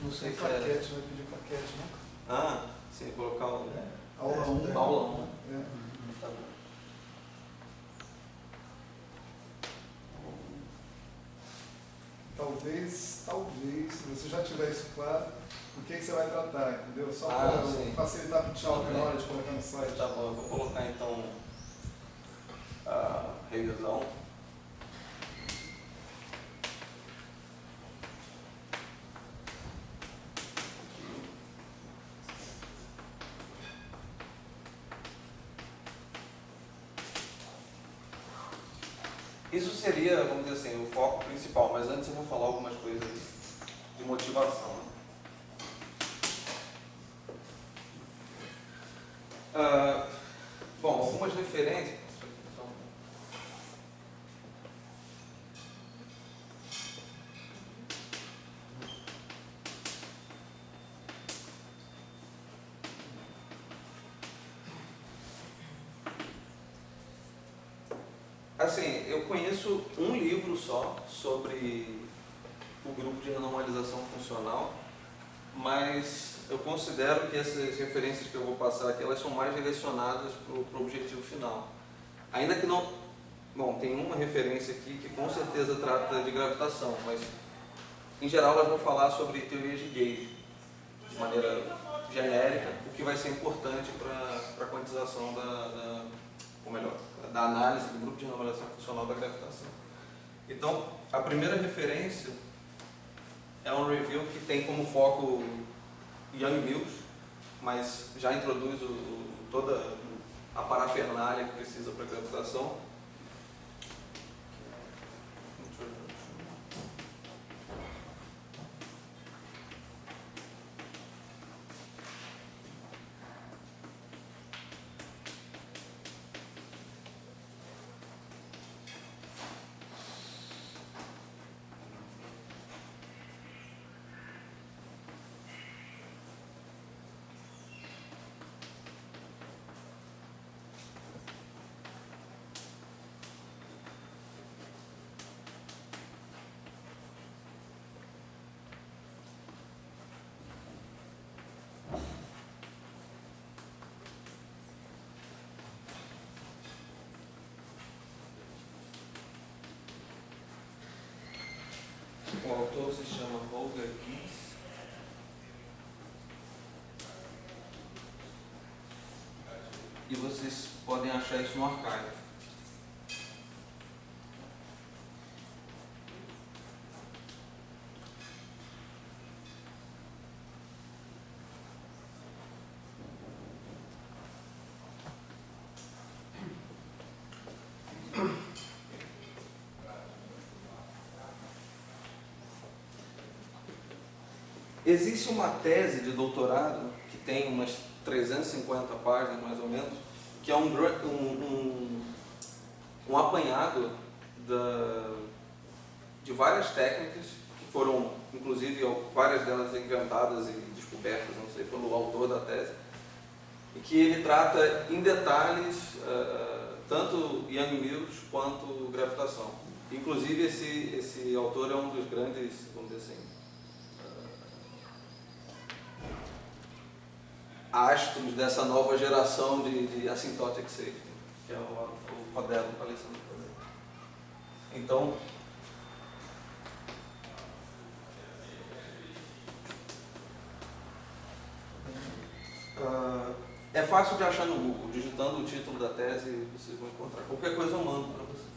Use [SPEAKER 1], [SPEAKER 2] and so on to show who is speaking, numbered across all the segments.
[SPEAKER 1] Não sei
[SPEAKER 2] Tem
[SPEAKER 1] se é.
[SPEAKER 2] claquete, vai pedir claquete, né?
[SPEAKER 1] Ah, sim, colocar um.
[SPEAKER 2] Aula 1.
[SPEAKER 1] Aula 1. Tá bom.
[SPEAKER 2] Talvez, se você já tiver isso claro, o que você vai tratar, entendeu? Só
[SPEAKER 1] sim.
[SPEAKER 2] para facilitar para o Tchau na hora de colocar no site.
[SPEAKER 1] Tá bom, eu vou colocar então a revisão. Isso seria, vamos dizer assim, o foco principal, mas antes eu vou falar algumas coisas de motivação. Bom, algumas referências. Assim, eu conheço um livro só sobre o grupo de renormalização funcional, mas eu considero que essas referências que eu vou passar aqui, elas são mais direcionadas para o objetivo final. Ainda que não... Bom, tem uma referência aqui que com certeza trata de gravitação, mas em geral elas vão falar sobre teorias de gauge, de maneira genérica, o que vai ser importante para a quantização da análise do grupo de renormalização funcional da gravitação. Então, a primeira referência é um review que tem como foco Yang-Mills, mas já introduz toda a parafernália que precisa para a gravitação. O autor se chama Holger Gies. E vocês podem achar isso no archive. Existe uma tese de doutorado que tem umas 350 páginas, mais ou menos, que é um apanhado de várias técnicas, que foram, inclusive, várias delas inventadas e descobertas, não sei, pelo autor da tese, e que ele trata em detalhes tanto Yang-Mills quanto gravitação. Inclusive, esse autor é um dos grandes, vamos dizer assim, astros dessa nova geração de asymptotic safety, que é o Padelo, o Alessandro Padelo. Então, é fácil de achar no Google, digitando o título da tese, vocês vão encontrar. Qualquer coisa eu mando para vocês.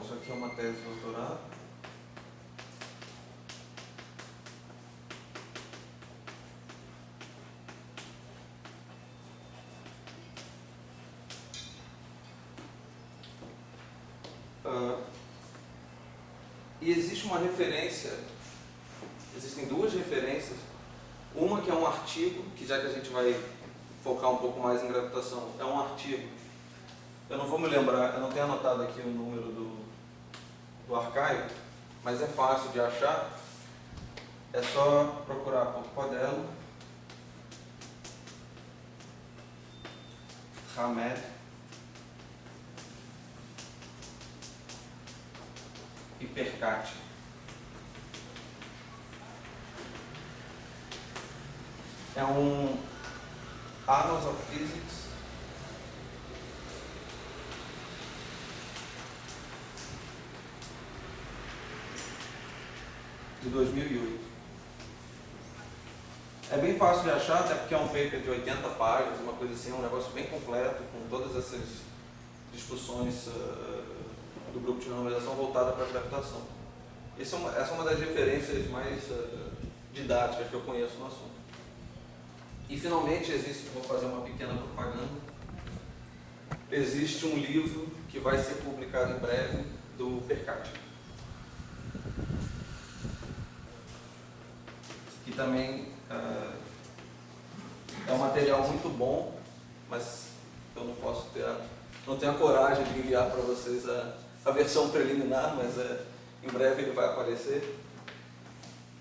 [SPEAKER 1] isso aqui é uma tese de doutorado. E existe uma referência, existem duas referências, uma que é um artigo, que já que a gente vai focar um pouco mais em gravitação, é um artigo, eu não vou me lembrar, eu não tenho anotado aqui o número do arquivo, mas é fácil de achar, é só procurar por Codello, Hamed e Percati. É um Annals of Physics de 2008. É bem fácil de achar, até porque é um paper de 80 páginas, uma coisa assim, um negócio bem completo, com todas essas discussões do grupo de normalização voltada para a gravitação. Essa é uma das referências mais didáticas que eu conheço no assunto. E finalmente existe, vou fazer uma pequena propaganda, existe um livro que vai ser publicado em breve do Percati, que também é um material muito bom, mas eu não tenho a coragem de enviar para vocês a versão preliminar, mas em breve ele vai aparecer,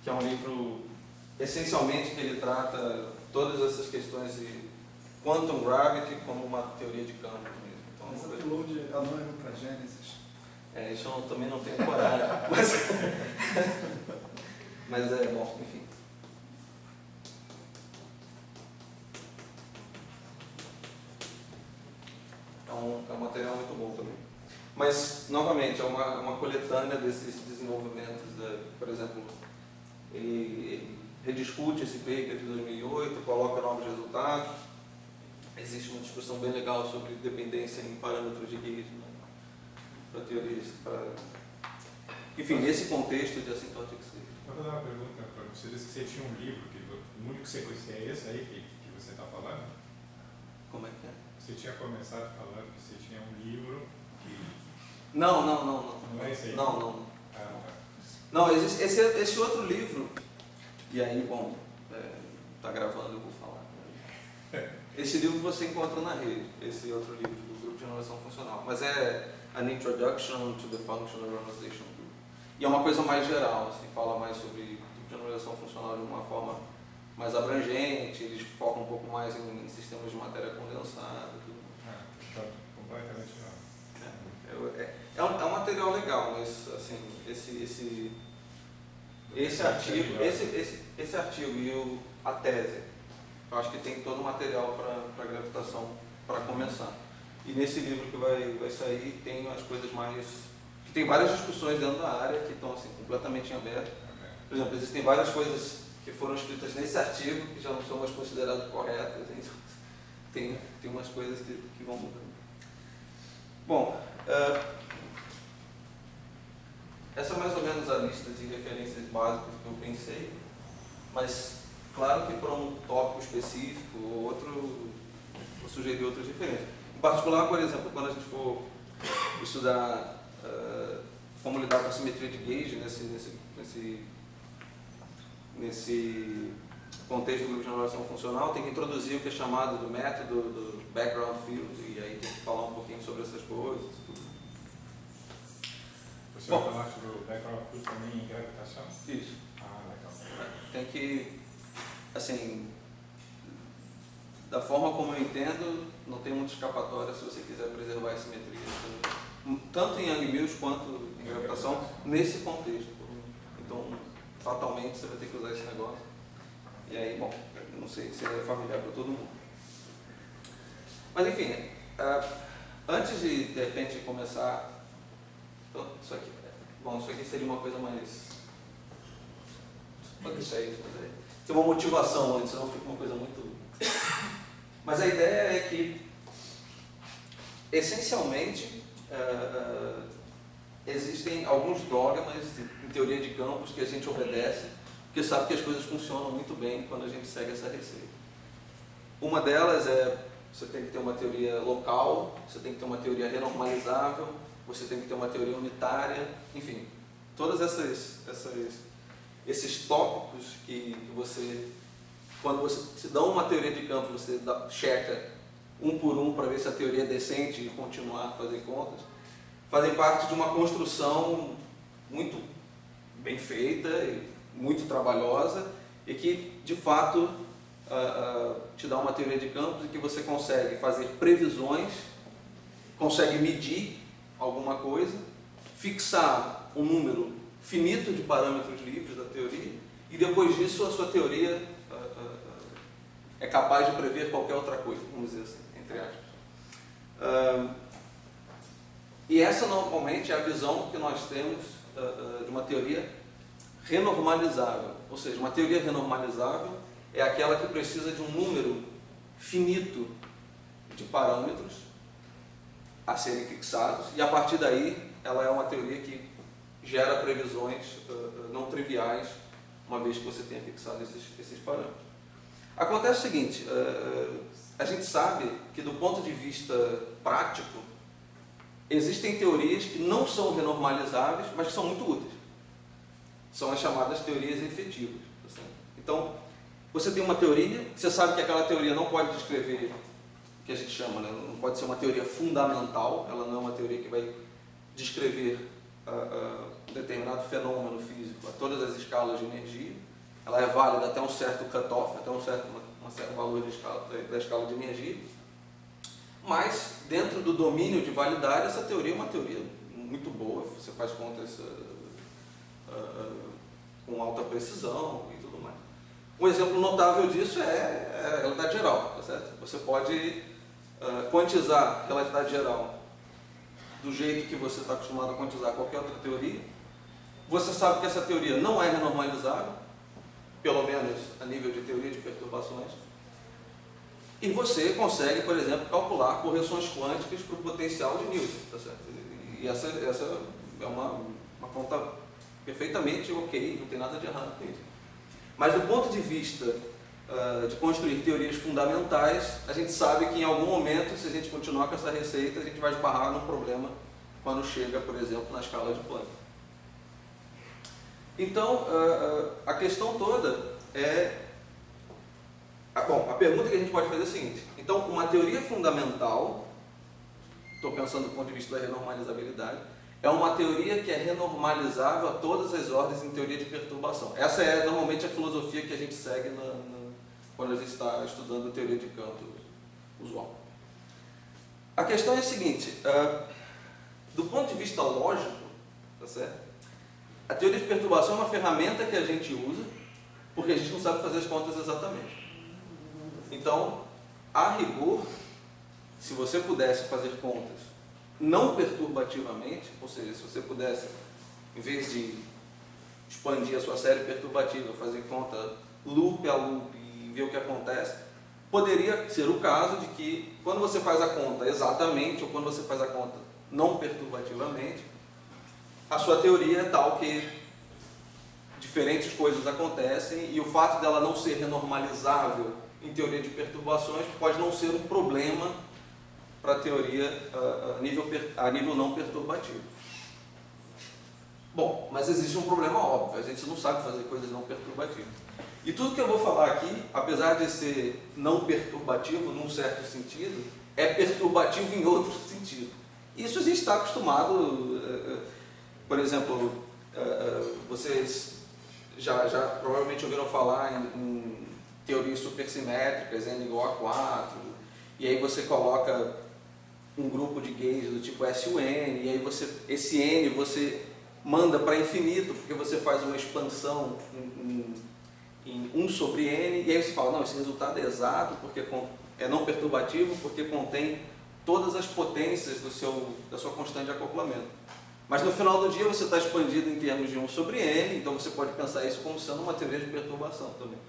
[SPEAKER 1] que é um livro essencialmente que ele trata todas essas questões de quantum gravity como uma teoria de campo mesmo. Então,
[SPEAKER 2] mas upload anônimo para Gênesis.
[SPEAKER 1] Isso eu também não tenho coragem, mas é bom, enfim. É um material muito bom também. Mas, novamente, é uma coletânea desses desenvolvimentos, por exemplo, ele rediscute esse paper de 2008, coloca novos resultados. Existe uma discussão bem legal sobre dependência em parâmetros de Gauge, né, para teorias. Enfim, nesse contexto de asymptotic state.
[SPEAKER 3] Eu vou dar uma pergunta para você. Disse que você tinha um livro, o único que você conhecia é esse aí que você está falando?
[SPEAKER 1] Como é que é?
[SPEAKER 3] Você tinha começado falando que você tinha um livro que...
[SPEAKER 1] Não.
[SPEAKER 3] Não é esse aí?
[SPEAKER 1] Não.
[SPEAKER 3] Ah, não.
[SPEAKER 1] Não, existe esse outro livro, e aí, bom, está gravando, eu vou falar. Esse livro você encontra na rede, esse outro livro do Grupo de Normalização Funcional, mas é An Introduction to the Functional Normalization Group. E é uma coisa mais geral, assim, fala mais sobre Grupo de Normalização Funcional de uma forma mais abrangente, eles focam um pouco mais em sistemas de matéria condensada. Tudo.
[SPEAKER 3] Está completamente errado.
[SPEAKER 1] É um material legal, mas assim, esse artigo e a tese, eu acho que tem todo o material para gravitação para começar. E nesse livro que vai sair tem as coisas mais... que tem várias discussões dentro da área que estão assim, completamente em aberto. Por exemplo, existem várias coisas que foram escritas nesse artigo que já não são mais consideradas corretas. Então, tem umas coisas que vão mudando. Bom, essa é mais ou menos a lista de referências básicas que eu pensei, mas claro que para um tópico específico ou outro, eu sugeri outras referências. Em particular, por exemplo, quando a gente for estudar como lidar com a simetria de Gauge nesse contexto do grupo de normalização funcional, tem que introduzir o que é chamado do método do background field, e aí tem que falar um pouquinho sobre essas coisas.
[SPEAKER 3] Você vai falar sobre o background field também em gravitação?
[SPEAKER 1] Isso.
[SPEAKER 3] Ah, legal.
[SPEAKER 1] Tem que, assim, da forma como eu entendo, não tem muita escapatória se você quiser preservar a simetria, tanto em Young-Mills quanto em gravitação, nesse contexto. Então, fatalmente você vai ter que usar esse negócio. E aí, bom, não sei se é familiar para todo mundo. Mas enfim, antes de repente começar, isso aqui seria uma coisa mais... Pode deixar isso, mas tem uma motivação antes, senão fica uma coisa muito... Mas a ideia é que, essencialmente, existem alguns dogmas em teoria de campos que a gente obedece, porque sabe que as coisas funcionam muito bem quando a gente segue essa receita. Uma delas é, você tem que ter uma teoria local, você tem que ter uma teoria renormalizável, você tem que ter uma teoria unitária, enfim, todas esses tópicos que você, quando você se dá uma teoria de campo, você checa um por um para ver se a teoria é decente e continuar a fazer contas, fazem parte de uma construção muito bem feita e muito trabalhosa e que, de fato, te dá uma teoria de campos em que você consegue fazer previsões, consegue medir alguma coisa, fixar um número finito de parâmetros livres da teoria e depois disso a sua teoria é capaz de prever qualquer outra coisa, vamos dizer assim, entre aspas. E essa normalmente é a visão que nós temos de uma teoria renormalizável, ou seja, uma teoria renormalizável é aquela que precisa de um número finito de parâmetros a serem fixados e a partir daí ela é uma teoria que gera previsões não triviais uma vez que você tenha fixado esses parâmetros. Acontece o seguinte, a gente sabe que do ponto de vista prático existem teorias que não são renormalizáveis, mas que são muito úteis. São as chamadas teorias efetivas. Então, você tem uma teoria, você sabe que aquela teoria não pode descrever o que a gente chama, né? Não pode ser uma teoria fundamental, ela não é uma teoria que vai descrever um determinado fenômeno físico a todas as escalas de energia. Ela é válida até um certo cutoff, até um certo valor da escala de energia. Mas, dentro do domínio de validade, essa teoria é uma teoria muito boa, você faz contas com alta precisão e tudo mais. Um exemplo notável disso é a relatividade geral, tá certo? Você pode quantizar a relatividade geral do jeito que você está acostumado a quantizar qualquer outra teoria. Você sabe que essa teoria não é renormalizável, pelo menos a nível de teoria de perturbações. E você consegue, por exemplo, calcular correções quânticas para o potencial de Newton, tá certo? E essa é uma conta perfeitamente ok, não tem nada de errado com isso. Mas do ponto de vista de construir teorias fundamentais, a gente sabe que em algum momento, se a gente continuar com essa receita, a gente vai esbarrar num problema quando chega, por exemplo, na escala de Planck. Então, a questão toda é... Bom, a pergunta que a gente pode fazer é a seguinte: então, uma teoria fundamental, estou pensando do ponto de vista da renormalizabilidade, é uma teoria que é renormalizável a todas as ordens em teoria de perturbação. Essa é normalmente a filosofia que a gente segue quando a gente está estudando teoria de campos usual. A questão é a seguinte, do ponto de vista lógico, tá certo? A teoria de perturbação é uma ferramenta que a gente usa porque a gente não sabe fazer as contas exatamente. Então, a rigor, se você pudesse fazer contas não perturbativamente, ou seja, se você pudesse, em vez de expandir a sua série perturbativa, fazer conta loop a loop e ver o que acontece, poderia ser o caso de que quando você faz a conta exatamente ou quando você faz a conta não perturbativamente, a sua teoria é tal que diferentes coisas acontecem e o fato dela não ser renormalizável em teoria de perturbações pode não ser um problema para a teoria a nível não perturbativo. Bom, mas existe um problema óbvio, a gente não sabe fazer coisas não perturbativas. E tudo que eu vou falar aqui, apesar de ser não perturbativo num certo sentido, é perturbativo em outro sentido. Isso a gente está acostumado, por exemplo, vocês já provavelmente ouviram falar em teorias supersimétricas, n igual a 4, e aí você coloca um grupo de gays do tipo SUN, e aí esse n você manda para infinito, porque você faz uma expansão em 1 sobre n, e aí você fala, não, esse resultado é exato, porque é não perturbativo, porque contém todas as potências da sua constante de acoplamento. Mas no final do dia você está expandido em termos de 1 sobre n, então você pode pensar isso como sendo uma teoria de perturbação também.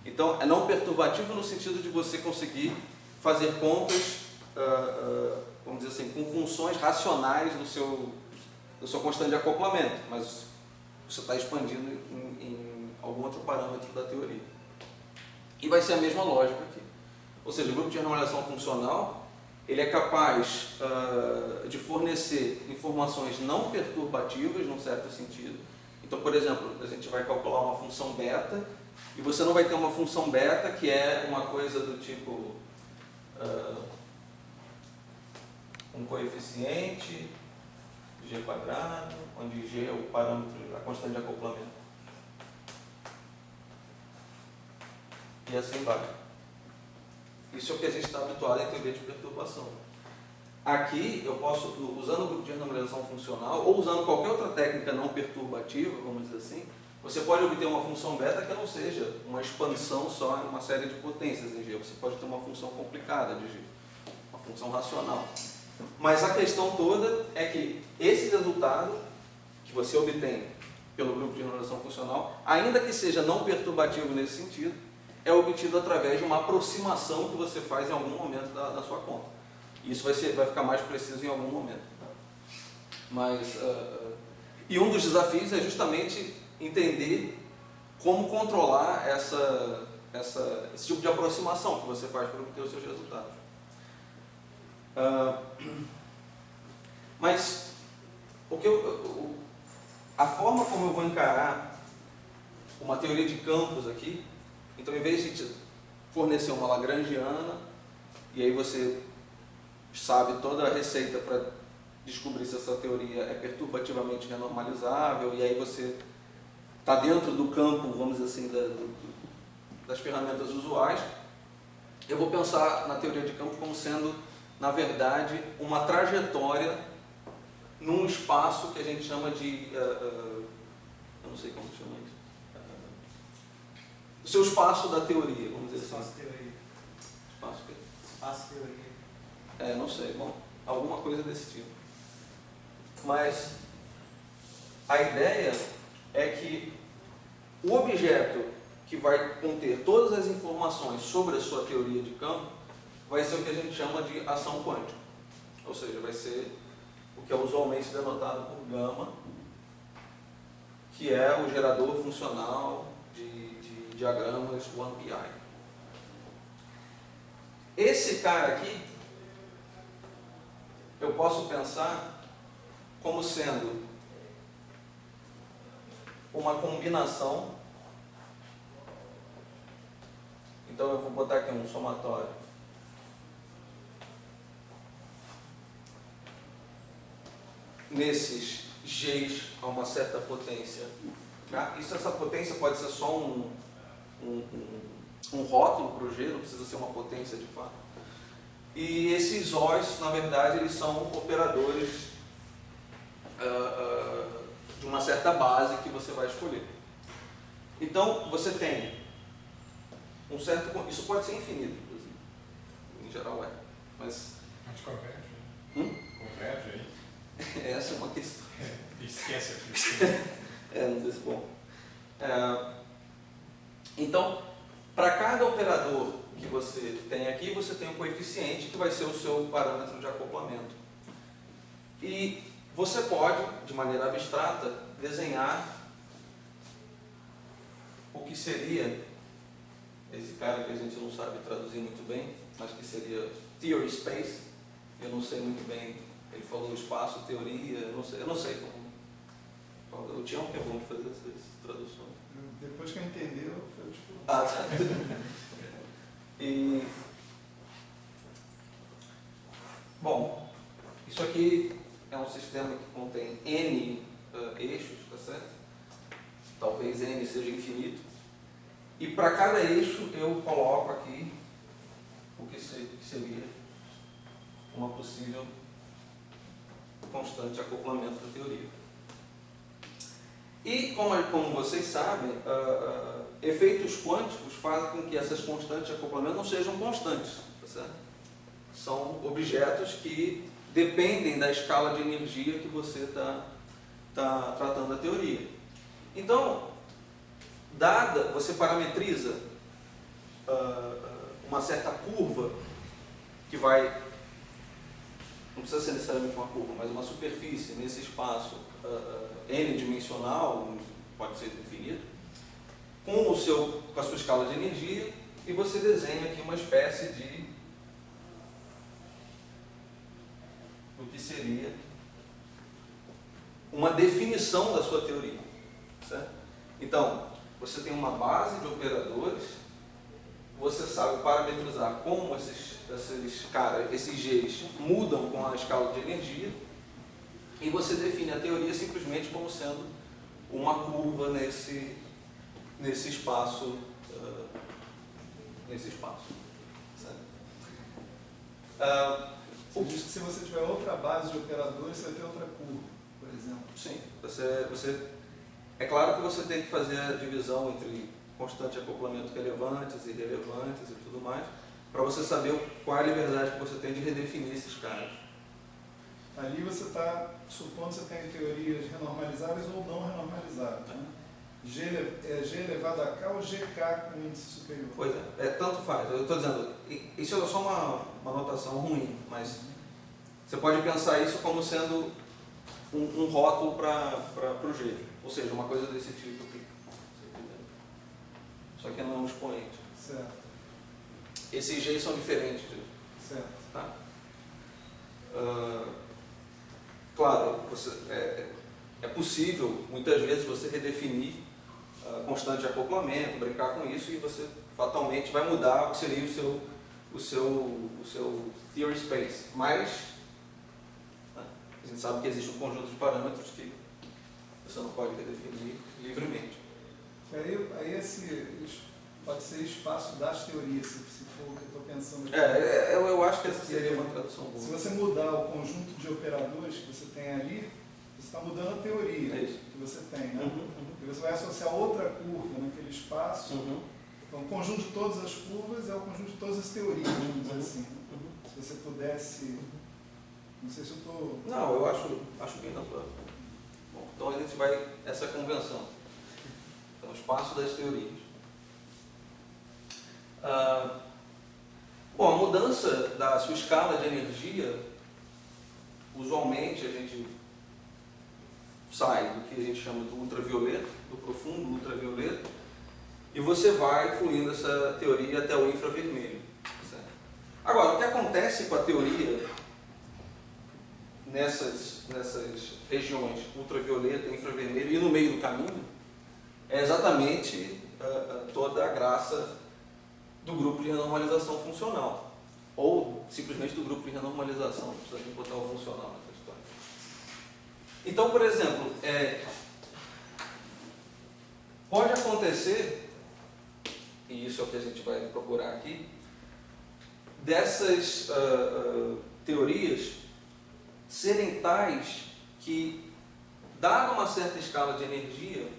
[SPEAKER 1] Então, é não perturbativo no sentido de você conseguir fazer contas, vamos dizer assim, com funções racionais da sua constante de acoplamento, mas você está expandindo em algum outro parâmetro da teoria. E vai ser a mesma lógica aqui. Ou seja, o grupo de renormalização funcional ele é capaz de fornecer informações não perturbativas, num certo sentido. Então, por exemplo, a gente vai calcular uma função beta, e você não vai ter uma função beta que é uma coisa do tipo um coeficiente g², onde g é o parâmetro, a constante de acoplamento. E assim vai. Isso é o que a gente está habituado em teoria de perturbação. Aqui, eu posso, usando o grupo de renormalização funcional, ou usando qualquer outra técnica não perturbativa, vamos dizer assim, você pode obter uma função beta que não seja uma expansão só em uma série de potências em G. Você pode ter uma função complicada de G, uma função racional. Mas a questão toda é que esse resultado que você obtém pelo grupo de renormalização funcional, ainda que seja não perturbativo nesse sentido, é obtido através de uma aproximação que você faz em algum momento da sua conta. Isso vai ficar mais preciso em algum momento. Mas, e um dos desafios é justamente entender como controlar esse tipo de aproximação que você faz para obter os seus resultados. Mas a forma como eu vou encarar uma teoria de campos aqui, então em vez de fornecer uma lagrangiana, e aí você sabe toda a receita para descobrir se essa teoria é perturbativamente renormalizável, e aí você está dentro do campo, vamos dizer assim, das ferramentas usuais, eu vou pensar na teoria de campo como sendo, na verdade, uma trajetória num espaço que a gente chama de... eu não sei como chama isso. O seu espaço da teoria, vamos dizer assim.
[SPEAKER 4] Espaço-teoria.
[SPEAKER 1] Espaço quê?
[SPEAKER 4] Espaço-teoria.
[SPEAKER 1] Não sei, bom, alguma coisa desse tipo. Mas a ideia é que o objeto que vai conter todas as informações sobre a sua teoria de campo vai ser o que a gente chama de ação quântica. Ou seja, vai ser o que é usualmente denotado por gama, que é o gerador funcional de diagramas 1PI. Esse cara aqui, eu posso pensar como sendo uma combinação. Então eu vou botar aqui um somatório. Nesses Gs a uma certa potência. Tá? Essa potência pode ser só um rótulo para o G, não precisa ser uma potência de fato. E esses Os, na verdade, eles são operadores de uma certa base que você vai escolher. Então, você tem um certo... Isso pode ser infinito, inclusive. Em geral é. Mas...
[SPEAKER 3] A gente converte. Converte aí.
[SPEAKER 1] Essa é uma questão.
[SPEAKER 3] Esquece aqui.
[SPEAKER 1] Não sei se bom. Então, para cada operador que você tem aqui, você tem um coeficiente que vai ser o seu parâmetro de acoplamento. E você pode, de maneira abstrata, desenhar o que seria esse cara que a gente não sabe traduzir muito bem, mas que seria theory space. Eu não sei muito bem, ele falou espaço, teoria, eu não sei como. O Tião que é bom de fazer essas traduções.
[SPEAKER 2] Depois que eu entender, eu te falo.
[SPEAKER 1] Tá. E, bom, isso aqui é um sistema que contém N eixos, tá certo? Talvez N seja infinito. E para cada eixo eu coloco aqui o que seria uma possível constante de acoplamento da teoria. E, como vocês sabem, efeitos quânticos fazem com que essas constantes de acoplamento não sejam constantes, tá certo? São objetos que dependem da escala de energia que você está tratando a teoria. Então, você parametriza uma certa curva que vai não precisa ser necessariamente uma curva, mas uma superfície nesse espaço n-dimensional, pode ser infinito, com a sua escala de energia, e você desenha aqui uma espécie de o que seria uma definição da sua teoria, certo? Então, você tem uma base de operadores, você sabe parametrizar como esses Gs mudam com a escala de energia, e você define a teoria simplesmente como sendo uma curva nesse espaço, certo?
[SPEAKER 2] Você diz que se você tiver outra base de operadores, você vai ter outra curva, por exemplo.
[SPEAKER 1] Sim, é claro que você tem que fazer a divisão entre constante de acoplamento relevantes e irrelevantes e tudo mais, para você saber qual é a liberdade que você tem de redefinir esses caras.
[SPEAKER 2] Ali você está supondo que você tem teorias renormalizáveis ou não renormalizáveis. Né? G elevado a K ou GK com índice superior?
[SPEAKER 1] Pois é, tanto faz. Eu estou dizendo, isso é só uma notação ruim, mas você pode pensar isso como sendo um rótulo para o G, ou seja, uma coisa desse tipo aqui. Só que não é um expoente.
[SPEAKER 2] Certo.
[SPEAKER 1] Esses Gs são diferentes.
[SPEAKER 2] Certo.
[SPEAKER 1] Tá? Claro, é possível, muitas vezes, você redefinir constante de acoplamento, brincar com isso, e você fatalmente vai mudar o que seria o seu theory space. Mas a gente sabe que existe um conjunto de parâmetros que você não pode redefinir livremente.
[SPEAKER 2] Aí esse pode ser espaço das teorias, se for o que eu estou pensando aqui.
[SPEAKER 1] Eu acho que essa seria uma tradução boa.
[SPEAKER 2] Se você mudar o conjunto de operadores que você tem ali, você está mudando a teoria que você tem, né? E você vai associar outra curva naquele espaço. Então, o conjunto de todas as curvas é o conjunto de todas as teorias, vamos dizer assim. Se você pudesse... Não sei se eu estou...
[SPEAKER 1] Não, eu acho bem natural. Bom, então a gente vai... Essa é a convenção. Então, o espaço das teorias. Bom, a mudança da sua escala de energia, usualmente a gente sai do que a gente chama do ultravioleta, do profundo ultravioleta, e você vai fluindo essa teoria até o infravermelho. Certo? Agora, o que acontece com a teoria nessas regiões ultravioleta, infravermelho e no meio do caminho é exatamente toda a graça do grupo de renormalização funcional, ou simplesmente do grupo de renormalização, não precisa nem botar o funcional nessa história. Então, por exemplo, pode acontecer, e isso é o que a gente vai procurar aqui, dessas teorias serem tais que, dada uma certa escala de energia,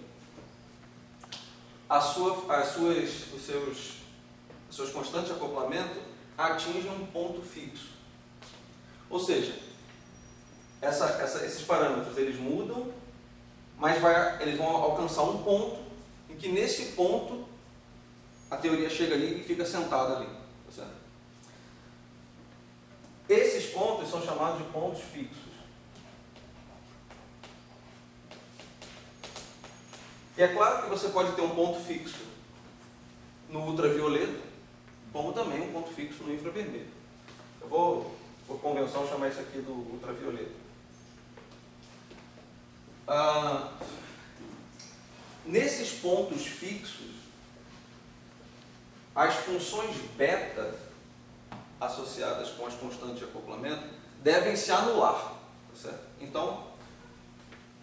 [SPEAKER 1] os seus constantes de acoplamento atingem um ponto fixo. Ou seja, esses parâmetros eles mudam, mas eles vão alcançar um ponto em que nesse ponto a teoria chega ali e fica sentada ali. Tá certo? Esses pontos são chamados de pontos fixos. E é claro que você pode ter um ponto fixo no ultravioleta, como também um ponto fixo no infravermelho. Eu vou, por convenção, chamar isso aqui do ultravioleta. Nesses pontos fixos, as funções beta associadas com as constantes de acoplamento devem se anular. Tá certo? Então,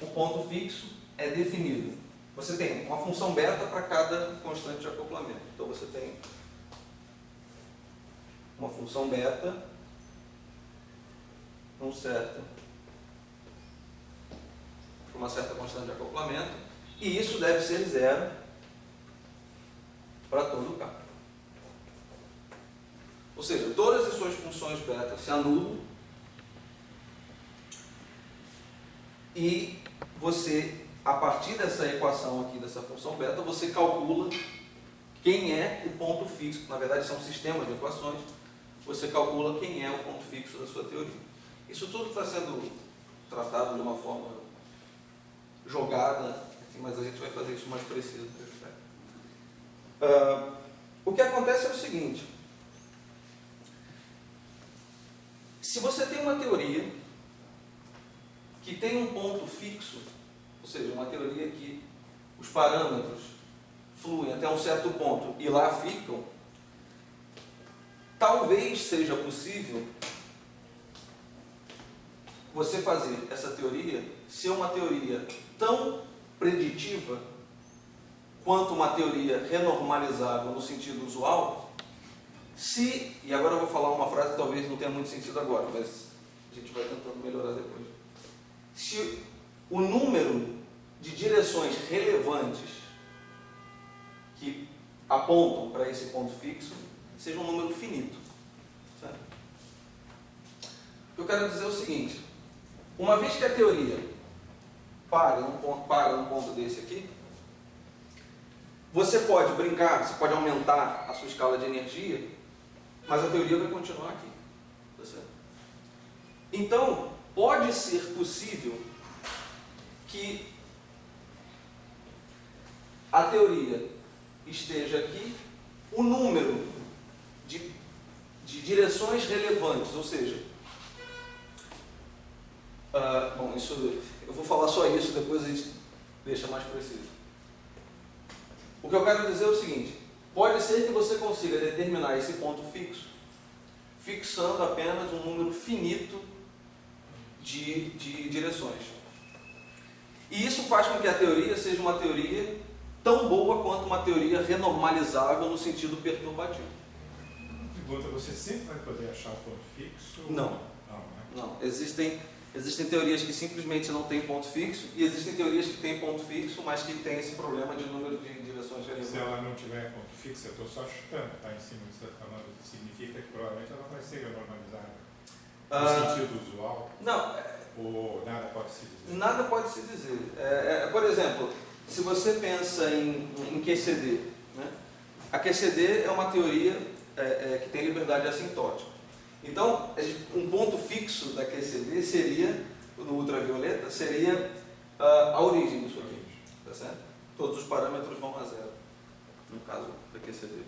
[SPEAKER 1] o ponto fixo é definido. Você tem uma função beta para cada constante de acoplamento. Então, você tem uma função beta para uma certa constante de acoplamento, e isso deve ser zero para todo o K. Ou seja, todas as suas funções beta se anulam e você, a partir dessa equação aqui, dessa função beta, você calcula quem é o ponto fixo. Na verdade, são sistemas de equações. Você calcula quem é o ponto fixo da sua teoria. Isso tudo está sendo tratado de uma forma jogada, mas a gente vai fazer isso mais preciso. O que acontece é o seguinte: se você tem uma teoria que tem um ponto fixo, ou seja, uma teoria que os parâmetros fluem até um certo ponto e lá ficam, talvez seja possível você fazer essa teoria ser uma teoria tão preditiva quanto uma teoria renormalizável no sentido usual, e agora eu vou falar uma frase que talvez não tenha muito sentido agora, mas a gente vai tentando melhorar depois. Se o número de direções relevantes que apontam para esse ponto fixo seja um número finito. Certo? O que eu quero dizer é o seguinte: uma vez que a teoria para num ponto desse aqui, você pode brincar, você pode aumentar a sua escala de energia, mas a teoria vai continuar aqui. Tá certo? Então, pode ser possível que a teoria esteja aqui, o número de direções relevantes, ou seja, bom, eu vou falar só isso, depois a gente deixa mais preciso. O que eu quero dizer é o seguinte: pode ser que você consiga determinar esse ponto fixo, fixando apenas um número finito de direções. E isso faz com que a teoria seja uma teoria tão boa quanto uma teoria renormalizável no sentido perturbativo.
[SPEAKER 3] Pergunta: você sempre vai poder achar um ponto fixo?
[SPEAKER 1] Não. Não. Existem teorias que simplesmente não têm ponto fixo, e existem teorias que têm ponto fixo, mas que têm esse problema de número de direções relevantes.
[SPEAKER 3] Se ela não tiver ponto fixo, eu estou só chutando, está em cima do que você está falando, significa que provavelmente ela vai ser renormalizada. No sentido usual?
[SPEAKER 1] Não.
[SPEAKER 3] Ou nada pode se dizer?
[SPEAKER 1] Nada pode se dizer. Por exemplo, se você pensa em QCD, né? A QCD é uma teoria que tem liberdade assintótica. Então, um ponto fixo da QCD seria, no ultravioleta, seria a origem disso aqui. Tá certo? Todos os parâmetros vão a zero, no caso da QCD.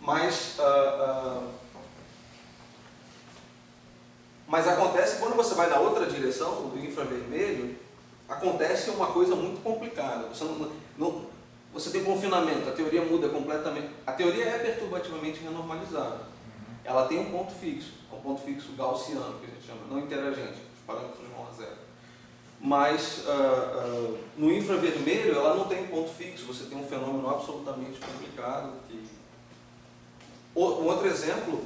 [SPEAKER 1] Mas acontece quando você vai na outra direção, do infravermelho, acontece uma coisa muito complicada. Você tem confinamento, a teoria muda completamente. A teoria é perturbativamente renormalizável. Ela tem um ponto fixo gaussiano, que a gente chama, não interagente, os parâmetros vão a zero. Mas no infravermelho ela não tem ponto fixo, você tem um fenômeno absolutamente complicado. Um outro exemplo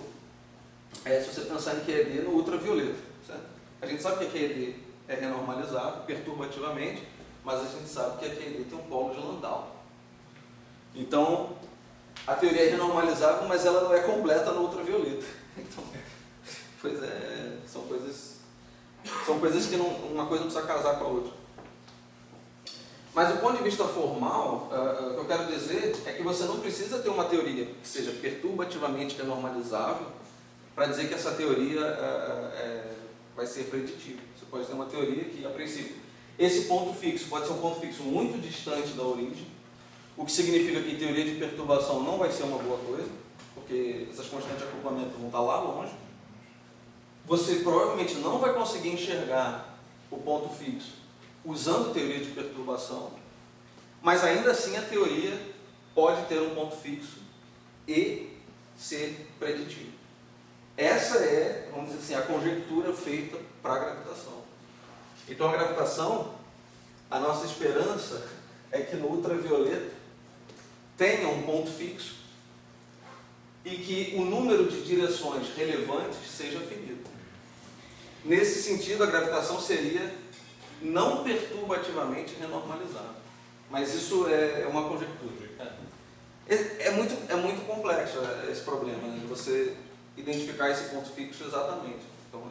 [SPEAKER 1] é se você pensar em QED no ultravioleta. Certo? A gente sabe que a QED é renormalizável perturbativamente, mas a gente sabe que a QED tem um polo de Landau. Então, a teoria é renormalizável, mas ela não é completa no ultravioleta. Então, pois é, são coisas que uma coisa não precisa casar com a outra. Mas do ponto de vista formal, o que eu quero dizer é que você não precisa ter uma teoria que seja perturbativamente renormalizável para dizer que essa teoria vai ser preditiva. Você pode ter uma teoria que, a princípio, esse ponto fixo pode ser um ponto fixo muito distante da origem, o que significa que em teoria de perturbação não vai ser uma boa coisa, porque essas constantes de acoplamento vão estar lá longe. Você provavelmente não vai conseguir enxergar o ponto fixo usando teoria de perturbação, mas ainda assim a teoria pode ter um ponto fixo e ser preditiva. Essa é, vamos dizer assim, a conjectura feita para a gravitação. Então a gravitação, a nossa esperança é que no ultravioleta tenha um ponto fixo e que o número de direções relevantes seja finito. Nesse sentido, a gravitação seria não perturbativamente renormalizável. Mas isso é uma conjectura. É muito complexo esse problema, né, de você identificar esse ponto fixo exatamente. Então,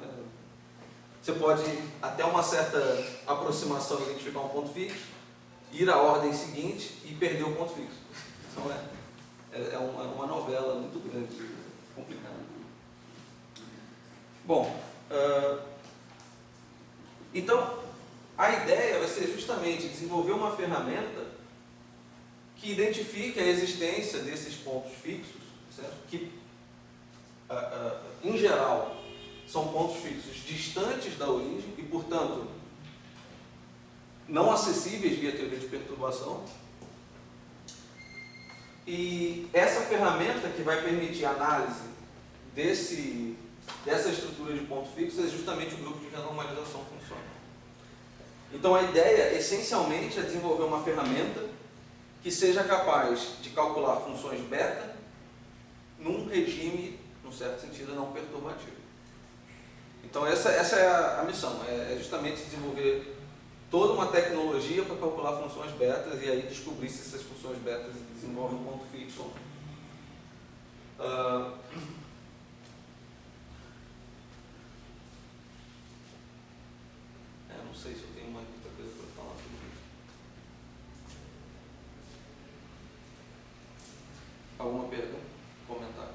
[SPEAKER 1] você pode, até uma certa aproximação, identificar um ponto fixo, ir à ordem seguinte e perder o ponto fixo. Então, é uma novela muito grande, complicada. Bom, Então, a ideia vai ser justamente desenvolver uma ferramenta que identifique a existência desses pontos fixos, certo? Que, em geral, são pontos fixos distantes da origem e, portanto, não acessíveis via teoria de perturbação. E essa ferramenta que vai permitir a análise dessa estrutura de ponto fixo é justamente o grupo de renormalização funcional. Então a ideia, essencialmente, é desenvolver uma ferramenta que seja capaz de calcular funções beta num regime, num certo sentido, não perturbativo. Então essa é a missão, é justamente desenvolver toda uma tecnologia para calcular funções betas e aí descobrir se essas funções betas desenvolvem um ponto fixo ou não. Não sei se eu tenho mais muita coisa para falar sobre isso. Alguma pergunta? Comentário?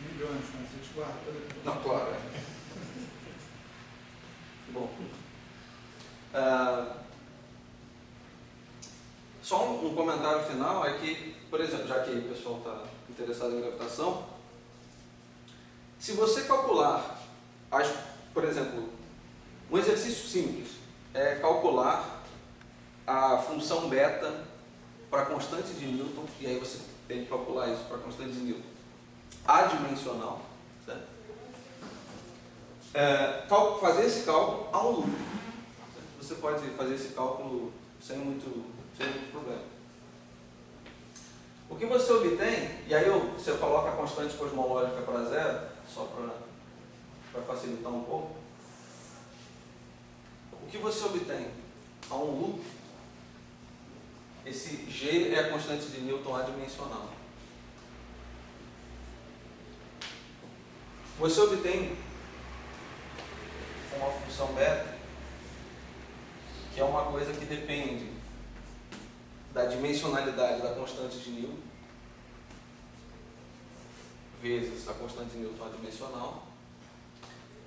[SPEAKER 2] Milhões, mas a gente guarda.
[SPEAKER 1] Não, claro. Bom. Só um comentário final é que, por exemplo, já que o pessoal está interessado em gravitação, se você calcular, por exemplo, um exercício simples é calcular a função beta para a constante de Newton, e aí você tem que calcular isso para a constante de Newton adimensional, certo? Fazer esse cálculo a um loop. Certo? Você pode fazer esse cálculo sem muito problema. O que você obtém, e aí você coloca a constante cosmológica para zero, só para facilitar um pouco. O que você obtém a um loop, esse G é a constante de Newton adimensional. Você obtém uma função beta, que é uma coisa que depende da dimensionalidade da constante de Newton, vezes a constante de Newton adimensional,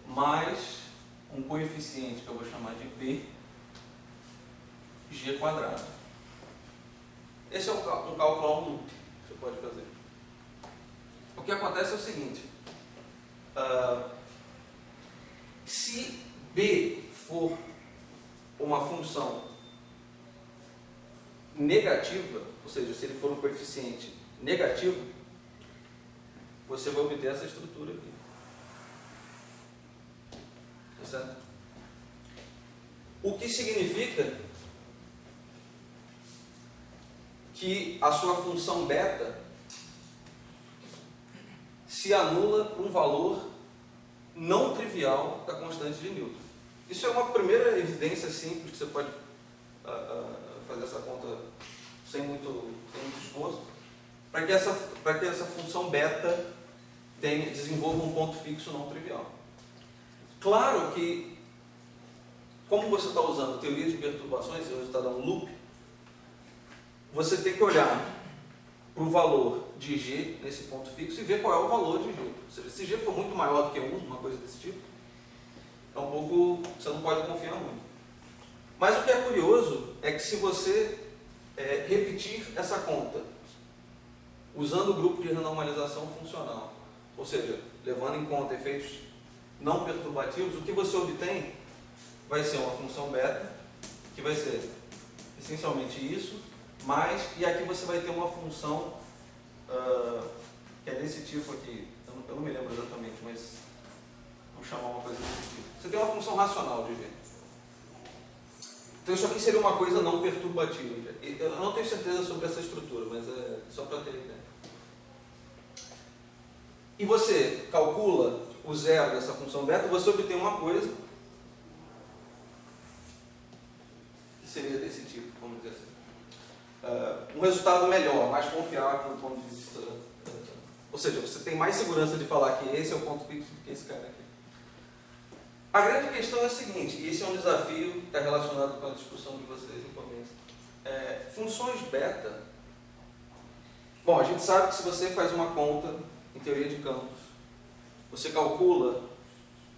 [SPEAKER 1] mais um coeficiente que eu vou chamar de B, G quadrado. Esse é um cálculo a um loop que você pode fazer. O que acontece é o seguinte, se B for uma função negativa, ou seja, se ele for um coeficiente negativo, você vai obter essa estrutura aqui. Tá certo? O que significa que a sua função beta se anula por um valor não trivial da constante de Newton. Isso é uma primeira evidência simples que você pode fazer essa conta sem muito esforço, para que essa função beta desenvolva um ponto fixo não trivial. Claro que, como você está usando teoria de perturbações, você está dando loop, você tem que olhar para o valor de G nesse ponto fixo e ver qual é o valor de G. Ou seja, se G for muito maior do que 1, uma coisa desse tipo, é um pouco, você não pode confiar muito. Mas o que é curioso é que se você repetir essa conta usando o grupo de renormalização funcional, ou seja, levando em conta efeitos não perturbativos, o que você obtém vai ser uma função beta, que vai ser essencialmente isso, e aqui você vai ter uma função que é desse tipo aqui, eu não me lembro exatamente, mas vamos chamar uma coisa desse tipo. Você tem uma função racional de G. Então isso aqui seria uma coisa não perturbativa. Eu não tenho certeza sobre essa estrutura, mas é só para ter ideia. E você calcula o zero dessa função beta, você obtém uma coisa que seria desse tipo, vamos dizer assim. Um resultado melhor, mais confiável do ponto de vista. Ou seja, você tem mais segurança de falar que esse é o ponto fixo do que esse cara aqui. A grande questão é a seguinte, e esse é um desafio que está relacionado com a discussão de vocês no começo. Funções beta. Bom, a gente sabe que se você faz uma conta em teoria de campos, você calcula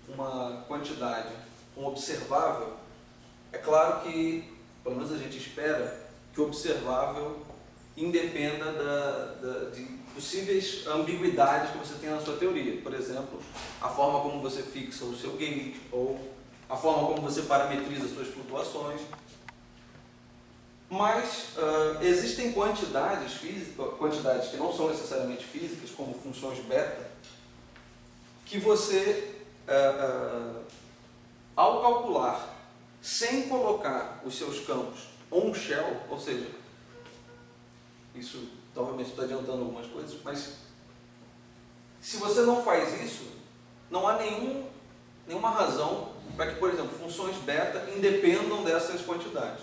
[SPEAKER 1] uma quantidade, um observável, é claro que, pelo menos a gente espera, que o observável independa de possíveis ambiguidades que você tem na sua teoria. Por exemplo, a forma como você fixa o seu gauge, ou a forma como você parametriza suas flutuações. Mas existem quantidades que não são necessariamente físicas, como funções beta, que você, ao calcular, sem colocar os seus campos on-shell, ou seja, isso talvez está adiantando algumas coisas, mas se você não faz isso, não há nenhuma razão para que, por exemplo, funções beta independam dessas quantidades.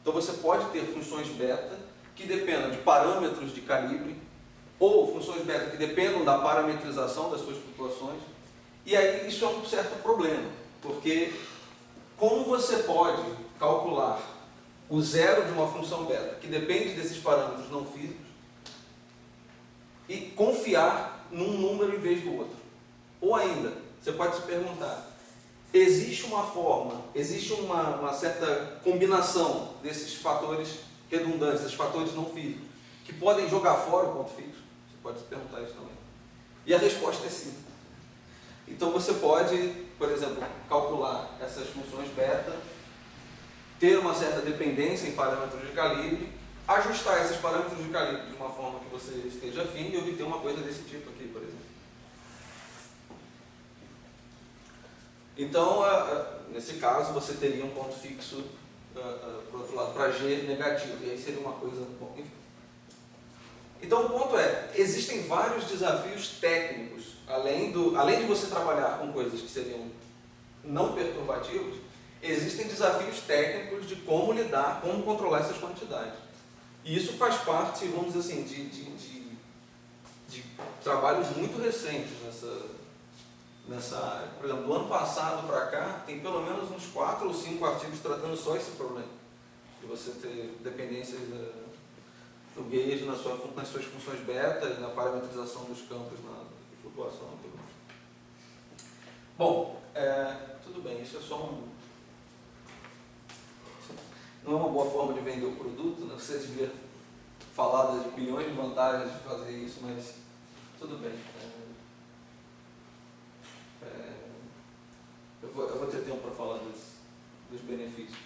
[SPEAKER 1] Então você pode ter funções beta que dependam de parâmetros de calibre, ou funções beta que dependam da parametrização das suas flutuações, e aí isso é um certo problema, porque como você pode calcular o zero de uma função beta, que depende desses parâmetros não físicos, e confiar num número em vez do outro? Ou ainda, você pode se perguntar, existe uma forma, existe uma certa combinação desses fatores redundantes, desses fatores não físicos, que podem jogar fora o ponto fixo? Você pode se perguntar isso também. E a resposta é sim. Então você pode, por exemplo, calcular essas funções beta, ter uma certa dependência em parâmetros de calibre, ajustar esses parâmetros de calibre de uma forma que você esteja afim e obter uma coisa desse tipo aqui, por exemplo. Então, nesse caso, você teria um ponto fixo, por outro lado, para G negativo, e aí seria uma coisa... Bom, enfim. Então, o ponto é, existem vários desafios técnicos, além de você trabalhar com coisas que seriam não perturbativas, existem desafios técnicos de como lidar, como controlar essas quantidades. E isso faz parte, vamos dizer assim, de trabalhos muito recentes nessa área. Por exemplo, do ano passado para cá, tem pelo menos uns 4 ou 5 artigos tratando só esse problema, de você ter dependências do gauge nas suas funções beta e na parametrização dos campos na flutuação. Tudo. Bom, tudo bem, isso é só não é uma boa forma de vender o produto, né? Você devia falar das bilhões de vantagens de fazer isso, mas tudo bem. Eu vou ter tempo para falar dos benefícios.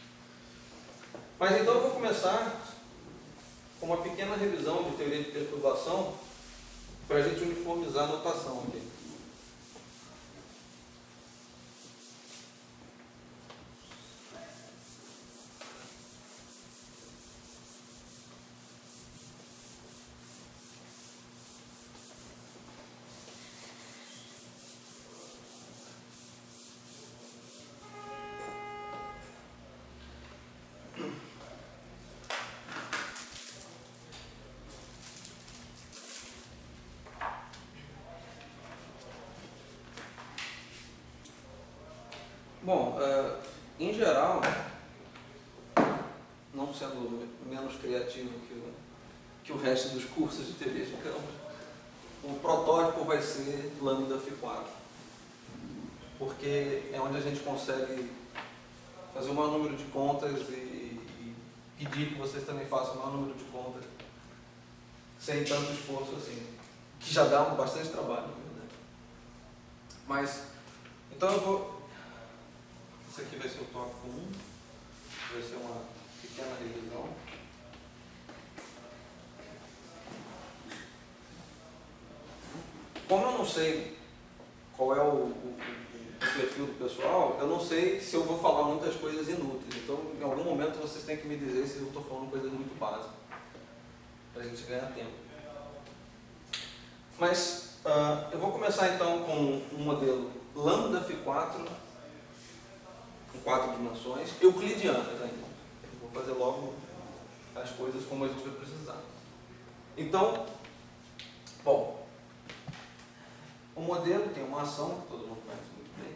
[SPEAKER 1] Mas então eu vou começar com uma pequena revisão de teoria de perturbação para a gente uniformizar a notação aqui. Bom, em geral, não sendo menos criativo que o resto dos cursos de teoria de campos, o protótipo vai ser lambda Φ4, porque é onde a gente consegue fazer o maior número de contas e pedir que vocês também façam o maior número de contas sem tanto esforço assim, que já dá bastante trabalho, na verdade. Mas, então eu vou... Esse aqui vai ser o tópico 1, vai ser uma pequena revisão. Como eu não sei qual é o perfil do pessoal, eu não sei se eu vou falar muitas coisas inúteis. Então, em algum momento, vocês têm que me dizer se eu estou falando coisas muito básicas, para a gente ganhar tempo. Mas, eu vou começar então com um modelo lambda Φ4, com 4 dimensões, euclidianas ainda. Eu vou fazer logo as coisas como a gente vai precisar. Então, bom, o modelo tem uma ação que todo mundo conhece muito bem.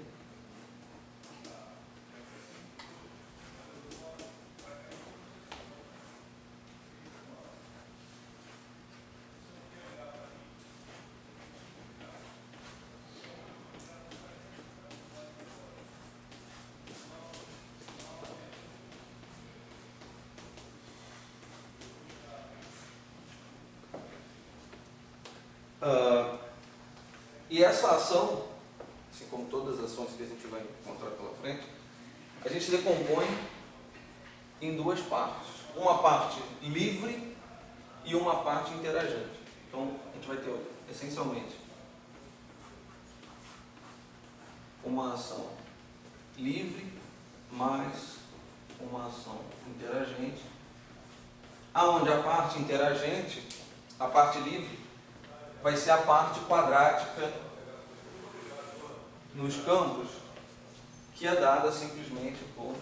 [SPEAKER 1] E essa ação, assim como todas as ações que a gente vai encontrar pela frente, a gente decompõe em duas partes. Uma parte livre e uma parte interagente. Então, a gente vai ter, essencialmente, uma ação livre mais uma ação interagente, aonde a parte interagente, a parte livre, vai ser a parte quadrática nos campos, que é dada simplesmente por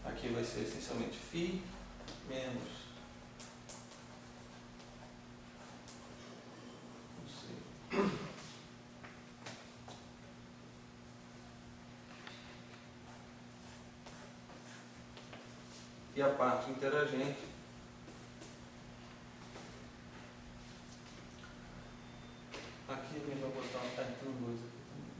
[SPEAKER 1] aqui vai ser essencialmente φ menos e a parte interagente aqui é melhor botar tem dois aqui também.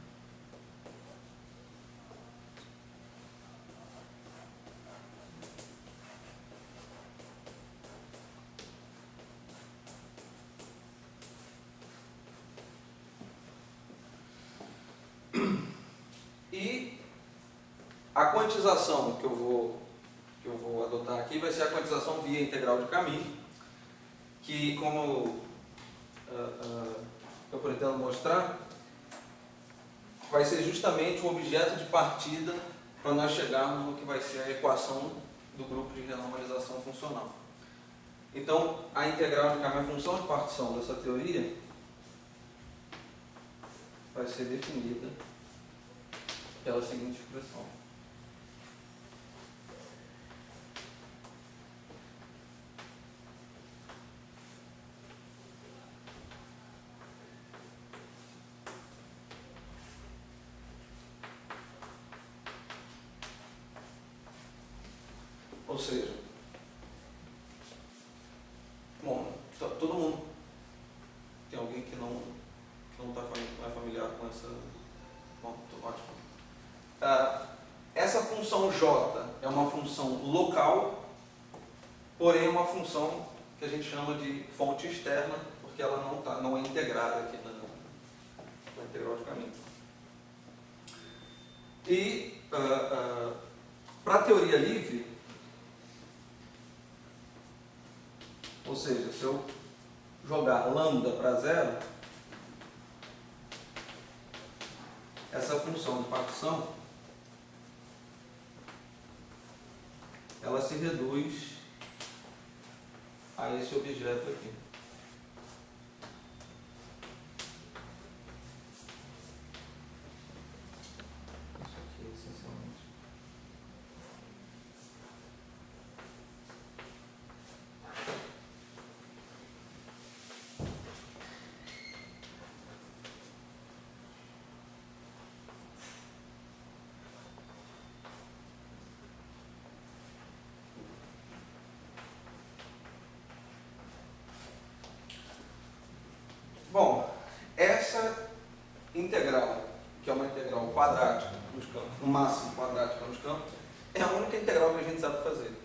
[SPEAKER 1] E a quantização que eu vou adotar aqui vai ser a quantização via integral de caminho, que, como eu pretendo mostrar, vai ser justamente o objeto de partida para nós chegarmos no que vai ser a equação do grupo de renormalização funcional. Então, a integral de caminho, a função de partição dessa teoria vai ser definida pela seguinte expressão. Ou seja, bom, todo mundo tem alguém que não é familiar com essa. Bom, ótimo. Essa função J é uma função local, porém é uma função que a gente chama de fonte externa, porque ela não é integrada aqui na integral de caminho. E para a teoria livre, ou seja, se eu jogar lambda para zero, essa função de partição ela se reduz a esse objeto aqui. Isso aqui, essencialmente. Bom, essa integral, que é uma integral quadrática nos campos, no máximo quadrática nos campos, é a única integral que a gente sabe fazer.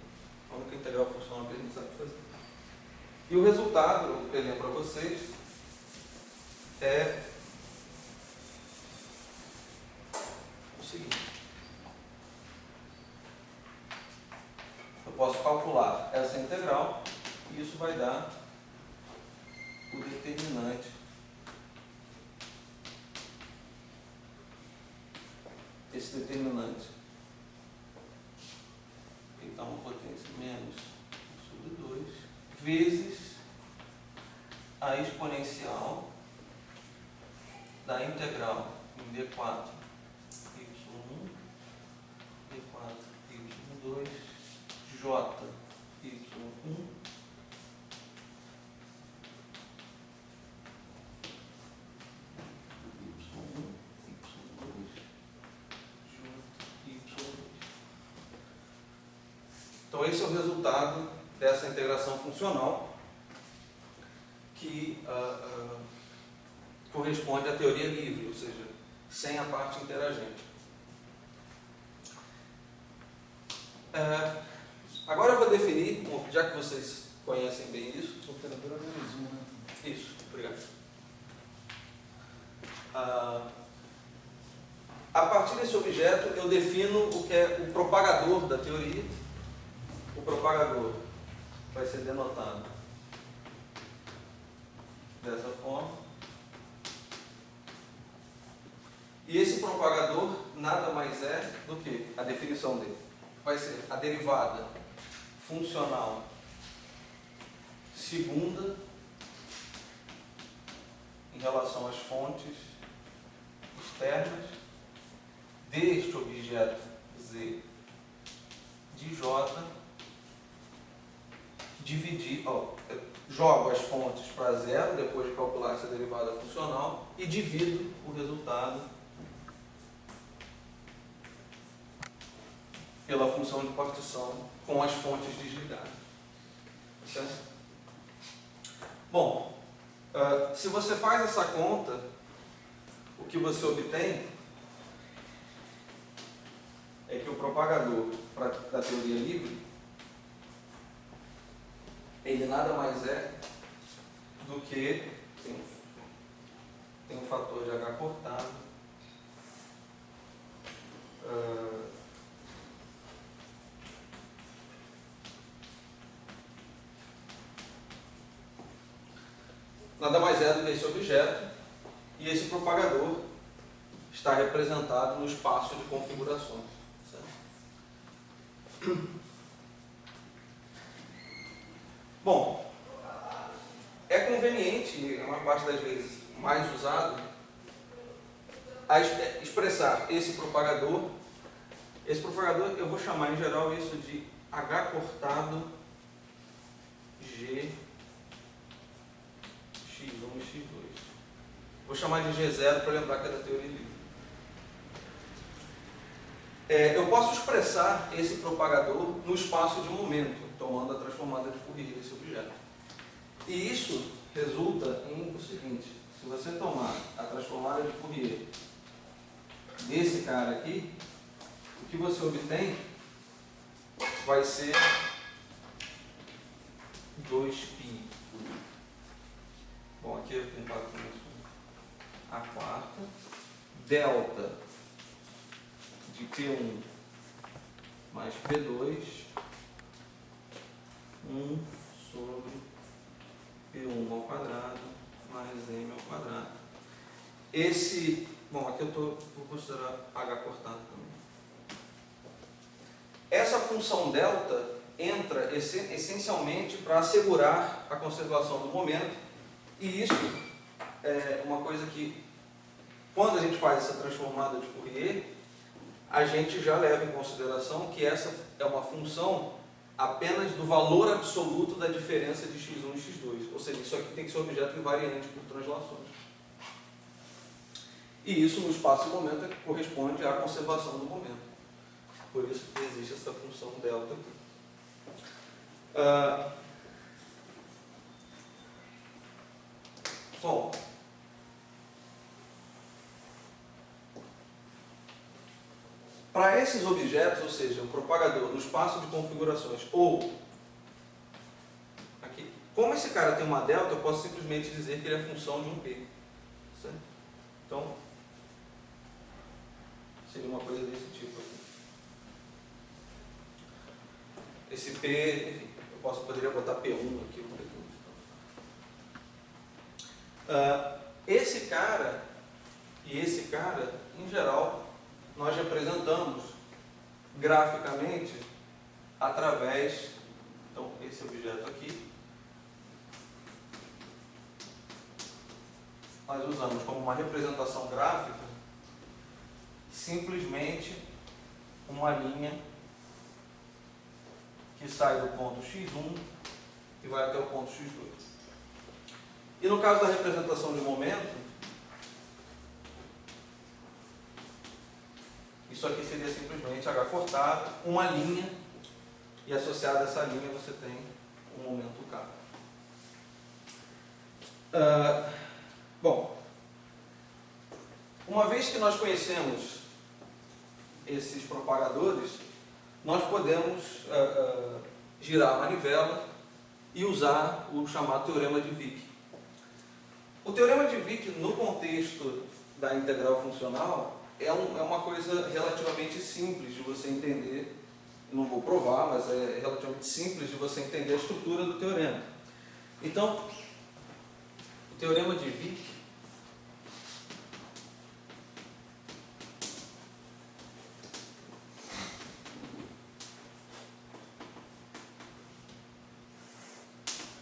[SPEAKER 1] A única integral funcional que a gente sabe fazer. E o resultado, eu lembro para vocês, é o seguinte. Eu posso calcular essa integral e isso vai dar o determinante. Esse determinante então uma potência menos sobre 2 vezes a exponencial da integral em d4 y1 d4 y2 j y1 Então esse é o resultado dessa integração funcional que corresponde à teoria livre, ou seja, sem a parte interagente. Agora eu vou definir, já que vocês conhecem bem isso.
[SPEAKER 2] Operadora menos um, né?
[SPEAKER 1] Isso, obrigado. A partir desse objeto, eu defino o que é o propagador da teoria. O propagador vai ser denotado dessa forma. E esse propagador nada mais é do que a definição dele. Vai ser a derivada funcional segunda em relação às fontes externas deste objeto Z de J, dividir, jogo as fontes para zero, depois de calcular essa derivada funcional, e divido o resultado pela função de partição com as fontes desligadas. Certo? Bom, se você faz essa conta, o que você obtém é que o propagador da teoria livre, ele nada mais é do que tem um fator de H cortado, nada mais é do que esse objeto, e esse propagador está representado no espaço de configurações. Certo? Bom, é conveniente, a maior parte das vezes mais usado, a expressar esse propagador. Esse propagador, eu vou chamar em geral isso de H cortado G X1 e X2. Vou chamar de G0 para lembrar que é da teoria livre. Eu posso expressar esse propagador no espaço de momento, tomando a transformada de Fourier desse objeto. E isso resulta em o seguinte: se você tomar a transformada de Fourier desse cara aqui, o que você obtém vai ser 2π. Bom, aqui eu tenho 4 a quarta, delta de P1 mais P2, 1 sobre P1 ao quadrado mais M ao quadrado. Bom, aqui eu vou considerar H cortado também. Essa função delta entra essencialmente para assegurar a conservação do momento, e isso é uma coisa que, quando a gente faz essa transformada de Fourier, a gente já leva em consideração que essa é uma função apenas do valor absoluto da diferença de x1 e x2. Ou seja, isso aqui tem que ser objeto invariante por translações. E isso, no espaço e momento, corresponde à conservação do momento. Por isso que existe essa função delta aqui. Bom, para esses objetos, ou seja, o propagador no espaço de configurações, ou aqui, como esse cara tem uma delta, eu posso simplesmente dizer que ele é função de um P. Certo? Então, seria uma coisa desse tipo aqui. Esse P, enfim, eu poderia botar P1 aqui, no P2. Esse cara e esse cara, em geral, nós representamos graficamente através, então, esse objeto aqui, nós usamos como uma representação gráfica simplesmente uma linha que sai do ponto x1 e vai até o ponto x2. E no caso da representação de momento, isso aqui seria simplesmente H cortado, uma linha, e associada a essa linha você tem um momento K. Bom, uma vez que nós conhecemos esses propagadores, nós podemos girar a manivela e usar o chamado Teorema de Wick. O Teorema de Wick, no contexto da integral funcional, é uma coisa relativamente simples de você entender. Não vou provar, mas é relativamente simples de você entender a estrutura do teorema. Então, o Teorema de Wick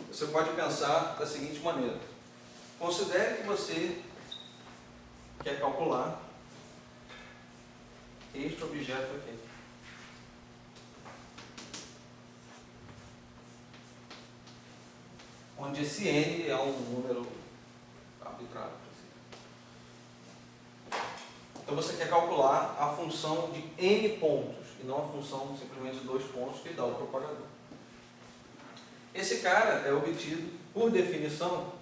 [SPEAKER 1] você pode pensar da seguinte maneira. Considere que você quer calcular este objeto aqui. Onde esse n é um número arbitrário. Então você quer calcular a função de n pontos, e não a função simplesmente de 2 pontos que dá o propagador. Esse cara é obtido, por definição,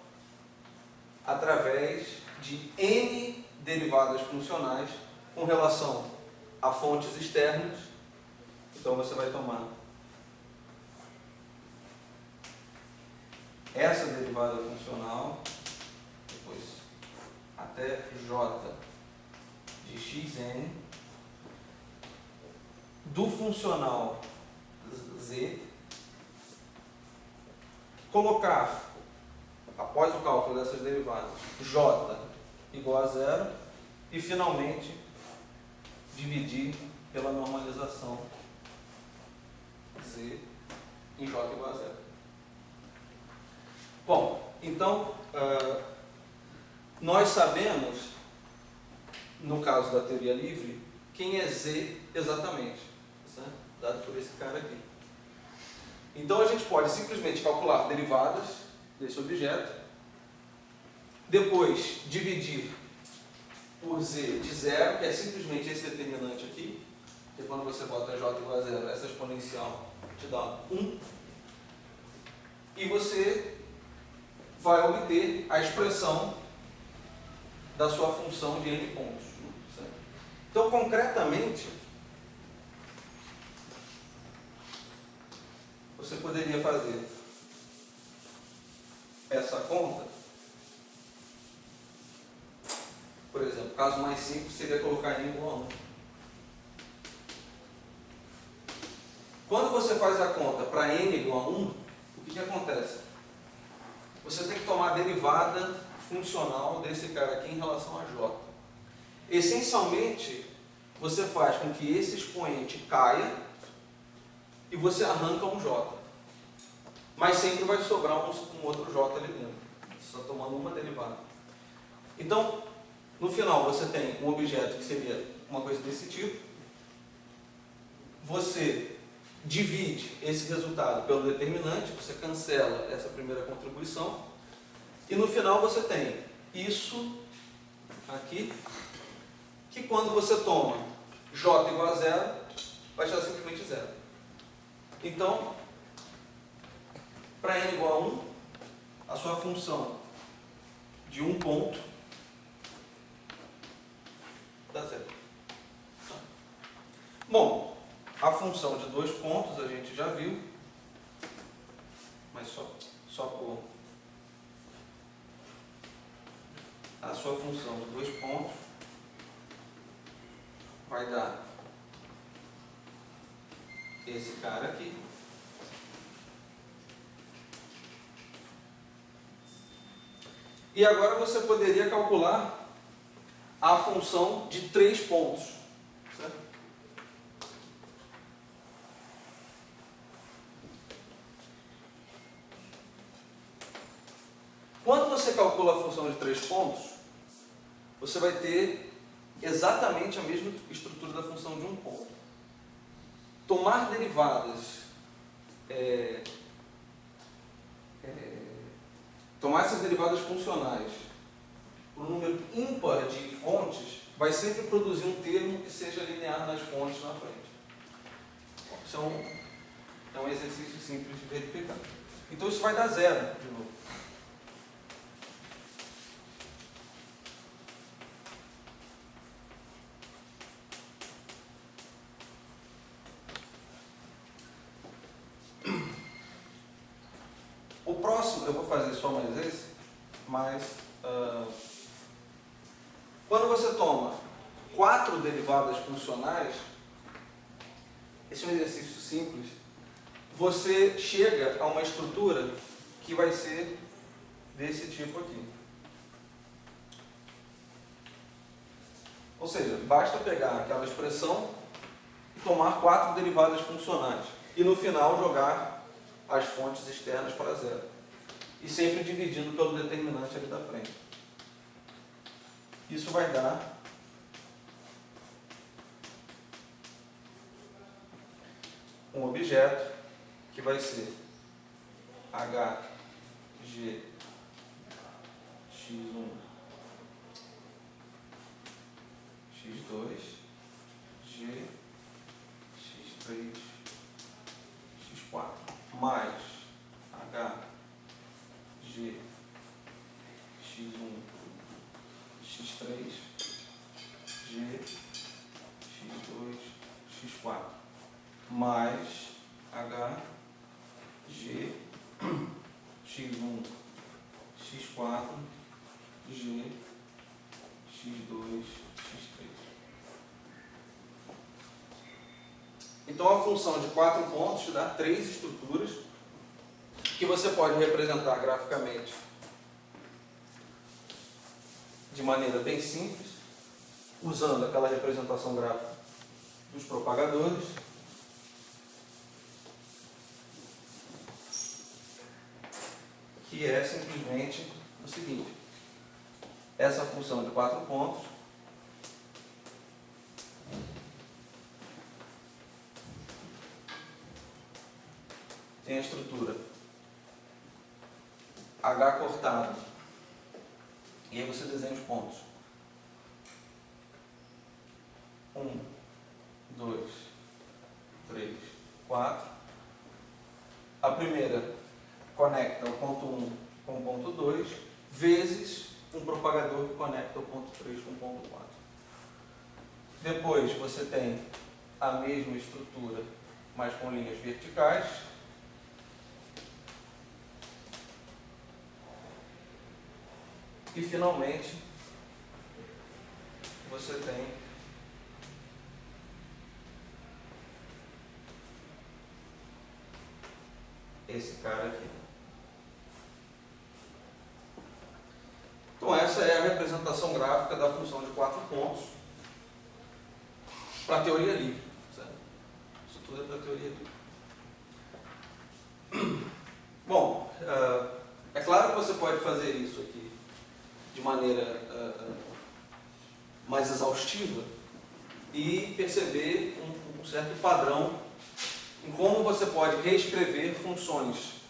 [SPEAKER 1] através de n derivadas funcionais com relação a fontes externas. Então você vai tomar essa derivada funcional, depois até j de xn, do funcional z, colocar, após o cálculo dessas derivadas, j igual a zero e, finalmente, dividir pela normalização z em j igual a zero. Bom, então, nós sabemos, no caso da teoria livre, quem é z exatamente, certo? Dado por esse cara aqui. Então a gente pode simplesmente calcular derivadas desse objeto, depois dividir por z de zero, que é simplesmente esse determinante aqui, que quando você bota j igual a zero, essa exponencial te dá 1, e você vai obter a expressão da sua função de n pontos. Certo? Então, concretamente, você poderia fazer essa conta. Por exemplo, o caso mais simples seria colocar n igual a 1. Quando você faz a conta para n igual a 1, o que acontece? Você tem que tomar a derivada funcional desse cara aqui em relação a j. Essencialmente, você faz com que esse expoente caia e você arranca um j. Mas sempre vai sobrar um outro j ali dentro, só tomando uma derivada. Então, no final, você tem um objeto que seria uma coisa desse tipo. Você divide esse resultado pelo determinante, você cancela essa primeira contribuição, e no final você tem isso aqui, que quando você toma j igual a zero, vai ser simplesmente zero. Então, para n igual a 1, a sua função de um ponto dá zero. Bom, a função de 2 pontos a gente já viu, mas só por a sua função de 2 pontos vai dar esse cara aqui. E agora você poderia calcular a função de 3 pontos. Certo? Quando você calcula a função de 3 pontos, você vai ter exatamente a mesma estrutura da função de um ponto. Tomar derivadas, tomar essas derivadas funcionais por um número ímpar de fontes vai sempre produzir um termo que seja linear nas fontes na frente. Bom, isso é um exercício simples de verificar. Então isso vai dar zero de novo. eu vou fazer só mais esse, mas quando você toma 4 derivadas funcionais, esse é um exercício simples, você chega a uma estrutura que vai ser desse tipo aqui. Ou seja, basta pegar aquela expressão e tomar 4 derivadas funcionais. E no final jogar as fontes externas para zero. E sempre dividindo pelo determinante ali da frente. Isso vai dar um objeto que vai ser HG X1 X2 G X3 X4 mais HG X1 X3 G X2 X4 mais HG X1 X4 G X2 X3. Então a função de 4 pontos te dá 3 estruturas que você pode representar graficamente de maneira bem simples, usando aquela representação gráfica dos propagadores. Que é simplesmente o seguinte: essa função de 4 pontos tem a estrutura H cortado, e aí você desenha os pontos 1, 2, 3, 4. A primeira conecta o ponto 1 com o ponto 2, vezes um propagador que conecta o ponto 3 com o ponto 4. Depois você tem a mesma estrutura, mas com linhas verticais. E finalmente você tem esse cara aqui. Então essa é a representação gráfica da função de 4 pontos para a teoria livre. Certo? Isso tudo é para a teoria livre. Bom, é claro que você pode fazer isso aqui de maneira mais exaustiva e perceber um certo padrão em como você pode reescrever funções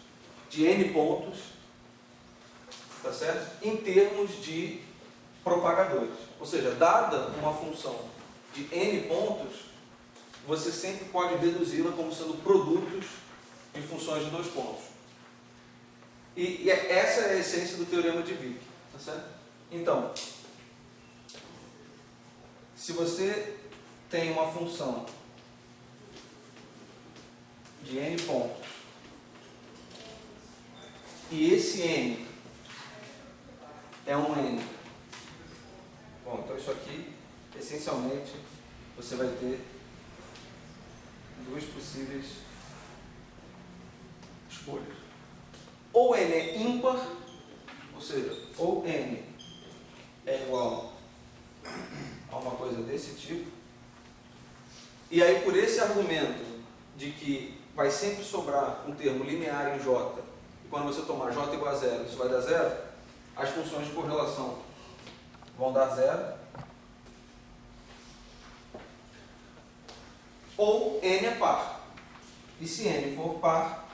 [SPEAKER 1] de n pontos, tá certo? Em termos de propagadores. Ou seja, dada uma função de n pontos, você sempre pode deduzi-la como sendo produtos de funções de 2 pontos. E essa é a essência do teorema de Wick, tá certo? Então, se você tem uma função de n pontos e esse n é um n, bom, então isso aqui, essencialmente, você vai ter 2 possíveis escolhas. Ou n é ímpar, ou seja, ou n é igual a uma coisa desse tipo, e aí por esse argumento de que vai sempre sobrar um termo linear em J, e quando você tomar J igual a 0, isso vai dar 0, as funções de correlação vão dar 0, ou n é par. E se n for par,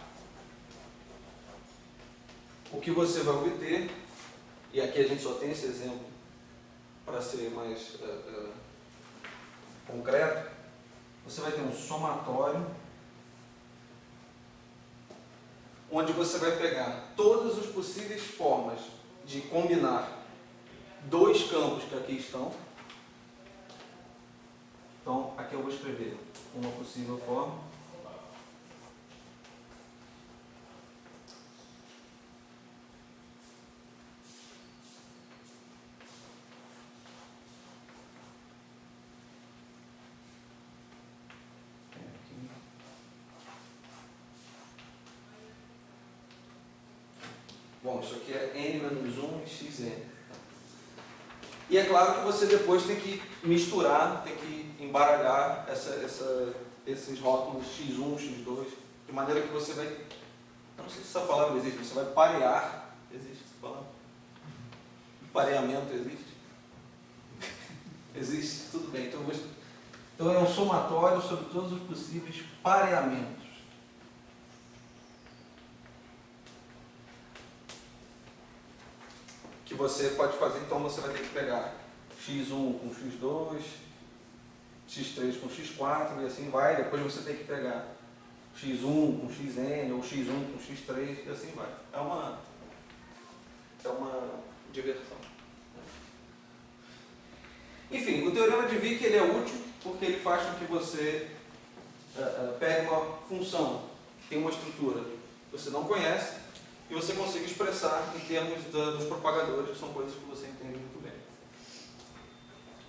[SPEAKER 1] o que você vai obter, e aqui a gente só tem esse exemplo para ser mais concreto, você vai ter um somatório onde você vai pegar todas as possíveis formas de combinar 2 campos que aqui estão. Então, aqui eu vou escrever uma possível forma. Bom, isso aqui é n menos 1 e xn. E é claro que você depois tem que misturar, tem que embaralhar esses rótulos x1, x2, de maneira que você vai, eu não sei se essa palavra existe, você vai parear, existe essa palavra? Pareamento existe? Existe, tudo bem. Então é um somatório sobre todos os possíveis pareamentos. Que você pode fazer, então você vai ter que pegar x1 com x2, x3 com x4 e assim vai. Depois você tem que pegar x1 com xn ou x1 com x3 e assim vai. É uma diversão. Enfim, o teorema de Wick ele é útil porque ele faz com que você pegue uma função que tem uma estrutura que você não conhece e você consiga expressar em termos dos propagadores, que são coisas que você entende muito bem.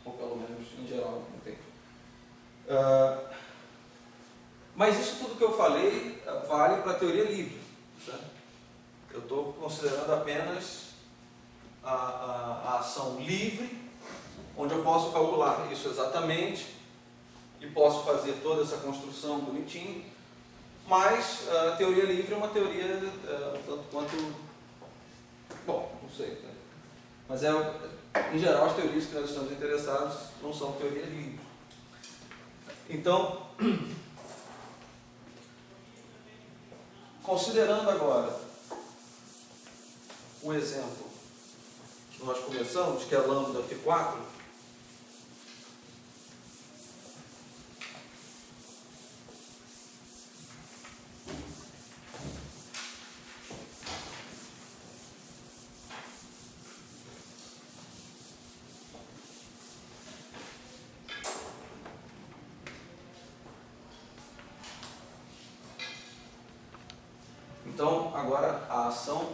[SPEAKER 1] Ou pelo menos, em geral, entende. Mas isso tudo que eu falei vale para a teoria livre. Certo? Eu estou considerando apenas a ação livre, onde eu posso calcular isso exatamente e posso fazer toda essa construção bonitinho. Mas a teoria livre é uma teoria tanto quanto... Bom, não sei. Né? Mas em geral as teorias que nós estamos interessados não são teorias livres. Então, considerando agora o exemplo que nós começamos, que é lambda φ4, então, agora a ação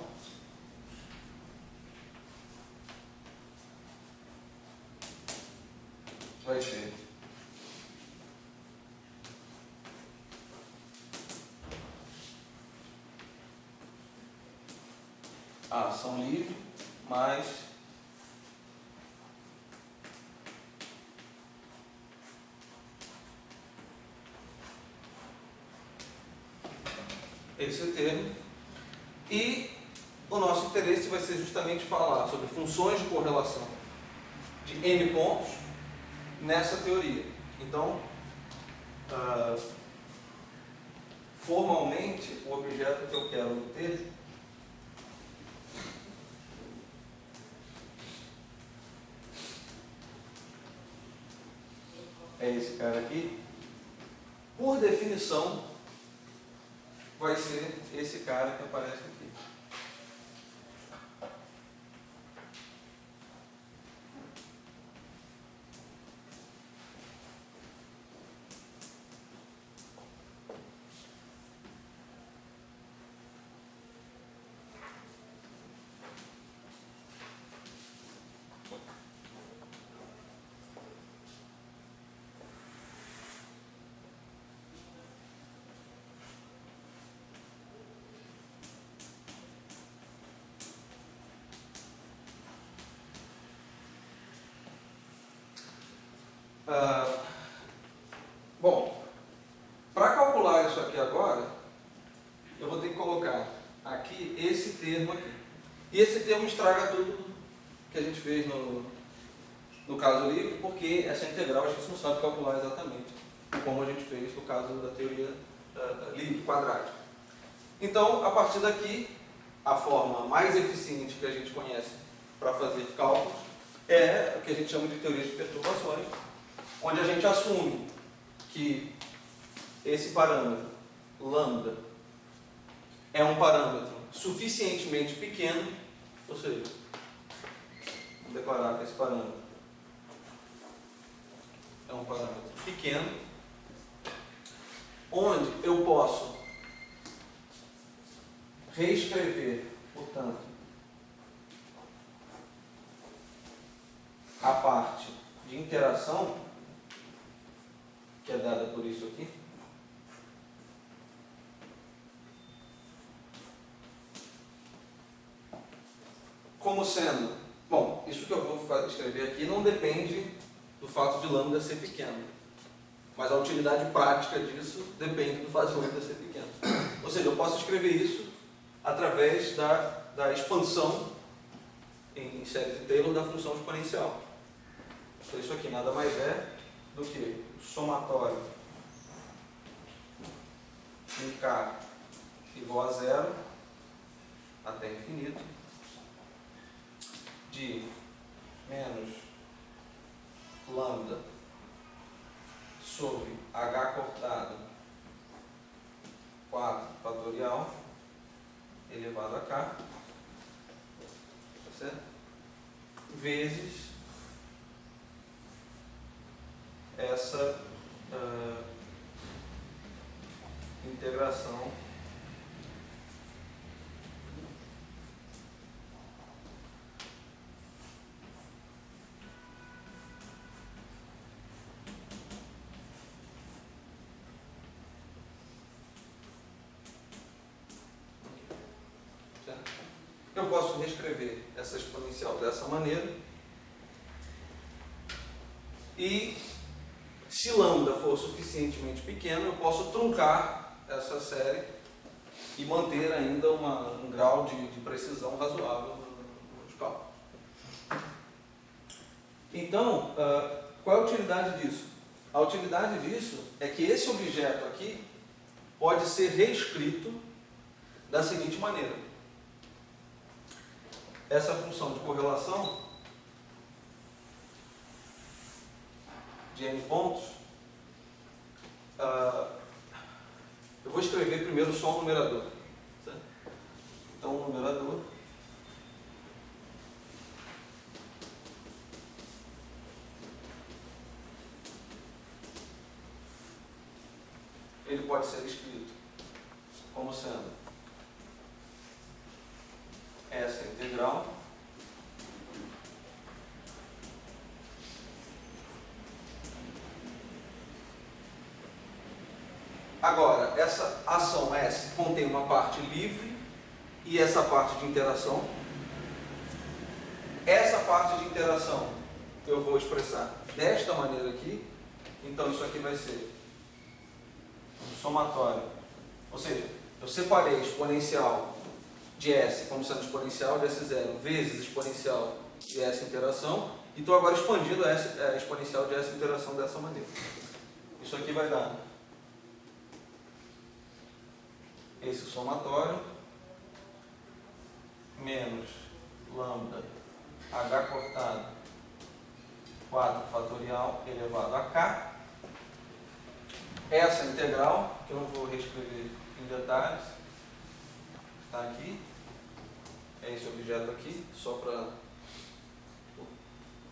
[SPEAKER 1] vai ser a ação livre mais esse termo. E o nosso interesse vai ser justamente falar sobre funções de correlação de n pontos nessa teoria. Então, formalmente, o objeto que eu quero obter é esse cara aqui. Por definição, vai ser esse cara que aparece aqui. Bom, para calcular isso aqui agora, eu vou ter que colocar aqui esse termo aqui. E esse termo estraga tudo que a gente fez no caso livre, porque essa integral a gente não sabe calcular exatamente como a gente fez no caso da teoria livre quadrática. Então, a partir daqui, a forma mais eficiente que a gente conhece para fazer cálculos é o que a gente chama de teoria de perturbações, onde a gente assume que esse parâmetro, lambda, é um parâmetro suficientemente pequeno, ou seja, vamos declarar que esse parâmetro é um parâmetro pequeno, onde eu posso reescrever, portanto, a parte de interação, que é dada por isso aqui, como sendo, bom, isso que eu vou escrever aqui não depende do fato de lambda ser pequeno, mas a utilidade prática disso depende do fato de lambda ser pequeno. Ou seja, eu posso escrever isso através da expansão em série de Taylor da função exponencial. Então isso aqui nada mais é do que o somatório em k igual a zero até infinito de menos lambda sobre h cortado 4 fatorial elevado a k, tá certo? Vezes essa integração eu posso reescrever essa exponencial dessa maneira e se lambda for suficientemente pequeno, eu posso truncar essa série e manter ainda um grau de precisão razoável nos cálculos. Então, qual é a utilidade disso? A utilidade disso é que esse objeto aqui pode ser reescrito da seguinte maneira. Essa função de correlação de n pontos, eu vou escrever primeiro só o numerador. Certo? Então, o numerador ele pode ser escrito como sendo essa integral agora, essa ação S contém uma parte livre e essa parte de interação. Essa parte de interação eu vou expressar desta maneira aqui. Então isso aqui vai ser um somatório, ou seja, eu separei a exponencial de S como sendo exponencial de S0 vezes exponencial de S interação e estou agora expandindo a exponencial de S interação dessa maneira. Isso aqui vai dar esse somatório menos lambda h cortado 4 fatorial elevado a k. Essa integral, que eu não vou reescrever em detalhes, está aqui. É esse objeto aqui, só para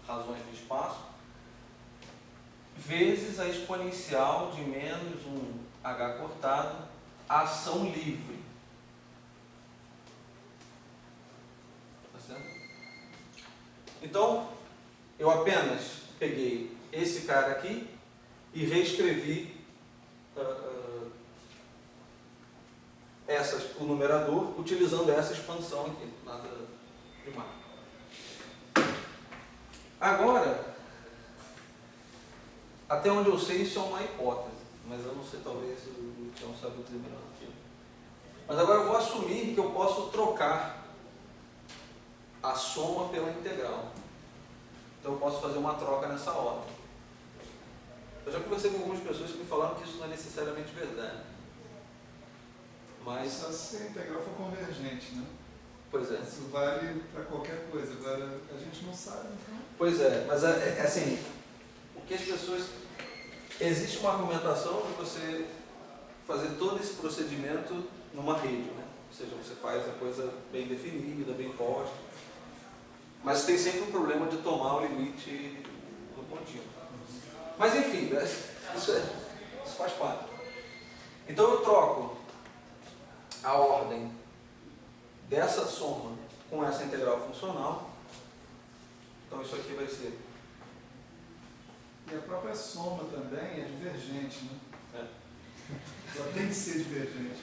[SPEAKER 1] razões de espaço. Vezes a exponencial de menos um h cortado, ação livre. Tá certo? Então, eu apenas peguei esse cara aqui e reescrevi o numerador utilizando essa expansão aqui, nada primário. Agora, até onde eu sei, isso é uma hipótese, mas eu não sei, talvez o Tião saiba dizer melhor aqui. Mas agora eu vou assumir que eu posso trocar a soma pela integral. Então eu posso fazer uma troca nessa ordem. Eu já conversei com algumas pessoas que me falaram que isso não é necessariamente verdade. Mas
[SPEAKER 2] só se a integral for convergente, né?
[SPEAKER 1] Pois é.
[SPEAKER 2] Isso vale para qualquer coisa. Agora, a gente não sabe, então.
[SPEAKER 1] Pois é, mas assim, o que as pessoas... Existe uma argumentação de você fazer todo esse procedimento numa rede, né? Ou seja, você faz a coisa bem definida, bem posta. Mas tem sempre um problema de tomar o limite do contínuo. Mas enfim, né? Isso faz parte. Então eu troco a ordem dessa soma com essa integral funcional. Então isso aqui vai ser...
[SPEAKER 2] E a própria soma também é divergente, né?
[SPEAKER 1] É.
[SPEAKER 2] Ela tem que ser divergente,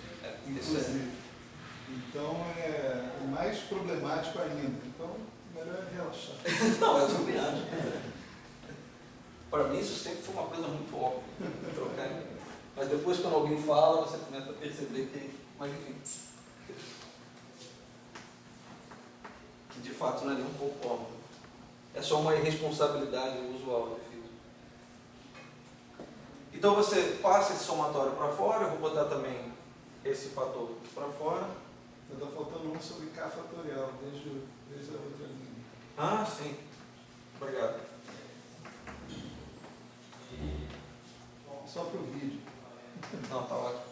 [SPEAKER 1] Isso
[SPEAKER 2] inclusive. Então é mais problemático ainda. Então, melhor relaxar.
[SPEAKER 1] Não, eu também acho. Para mim isso sempre foi uma coisa muito óbvia, trocar. Mas depois quando alguém fala, você começa a perceber que, mas enfim, que de fato não é nem um pouco óbvio. É só uma irresponsabilidade usual do físico. Então você passa esse somatório para fora, eu vou botar também esse fator para fora.
[SPEAKER 2] Está faltando um sobre K fatorial, desde a outra linha.
[SPEAKER 1] Ah, sim. Obrigado.
[SPEAKER 2] Só para o vídeo.
[SPEAKER 1] Não, tá ótimo.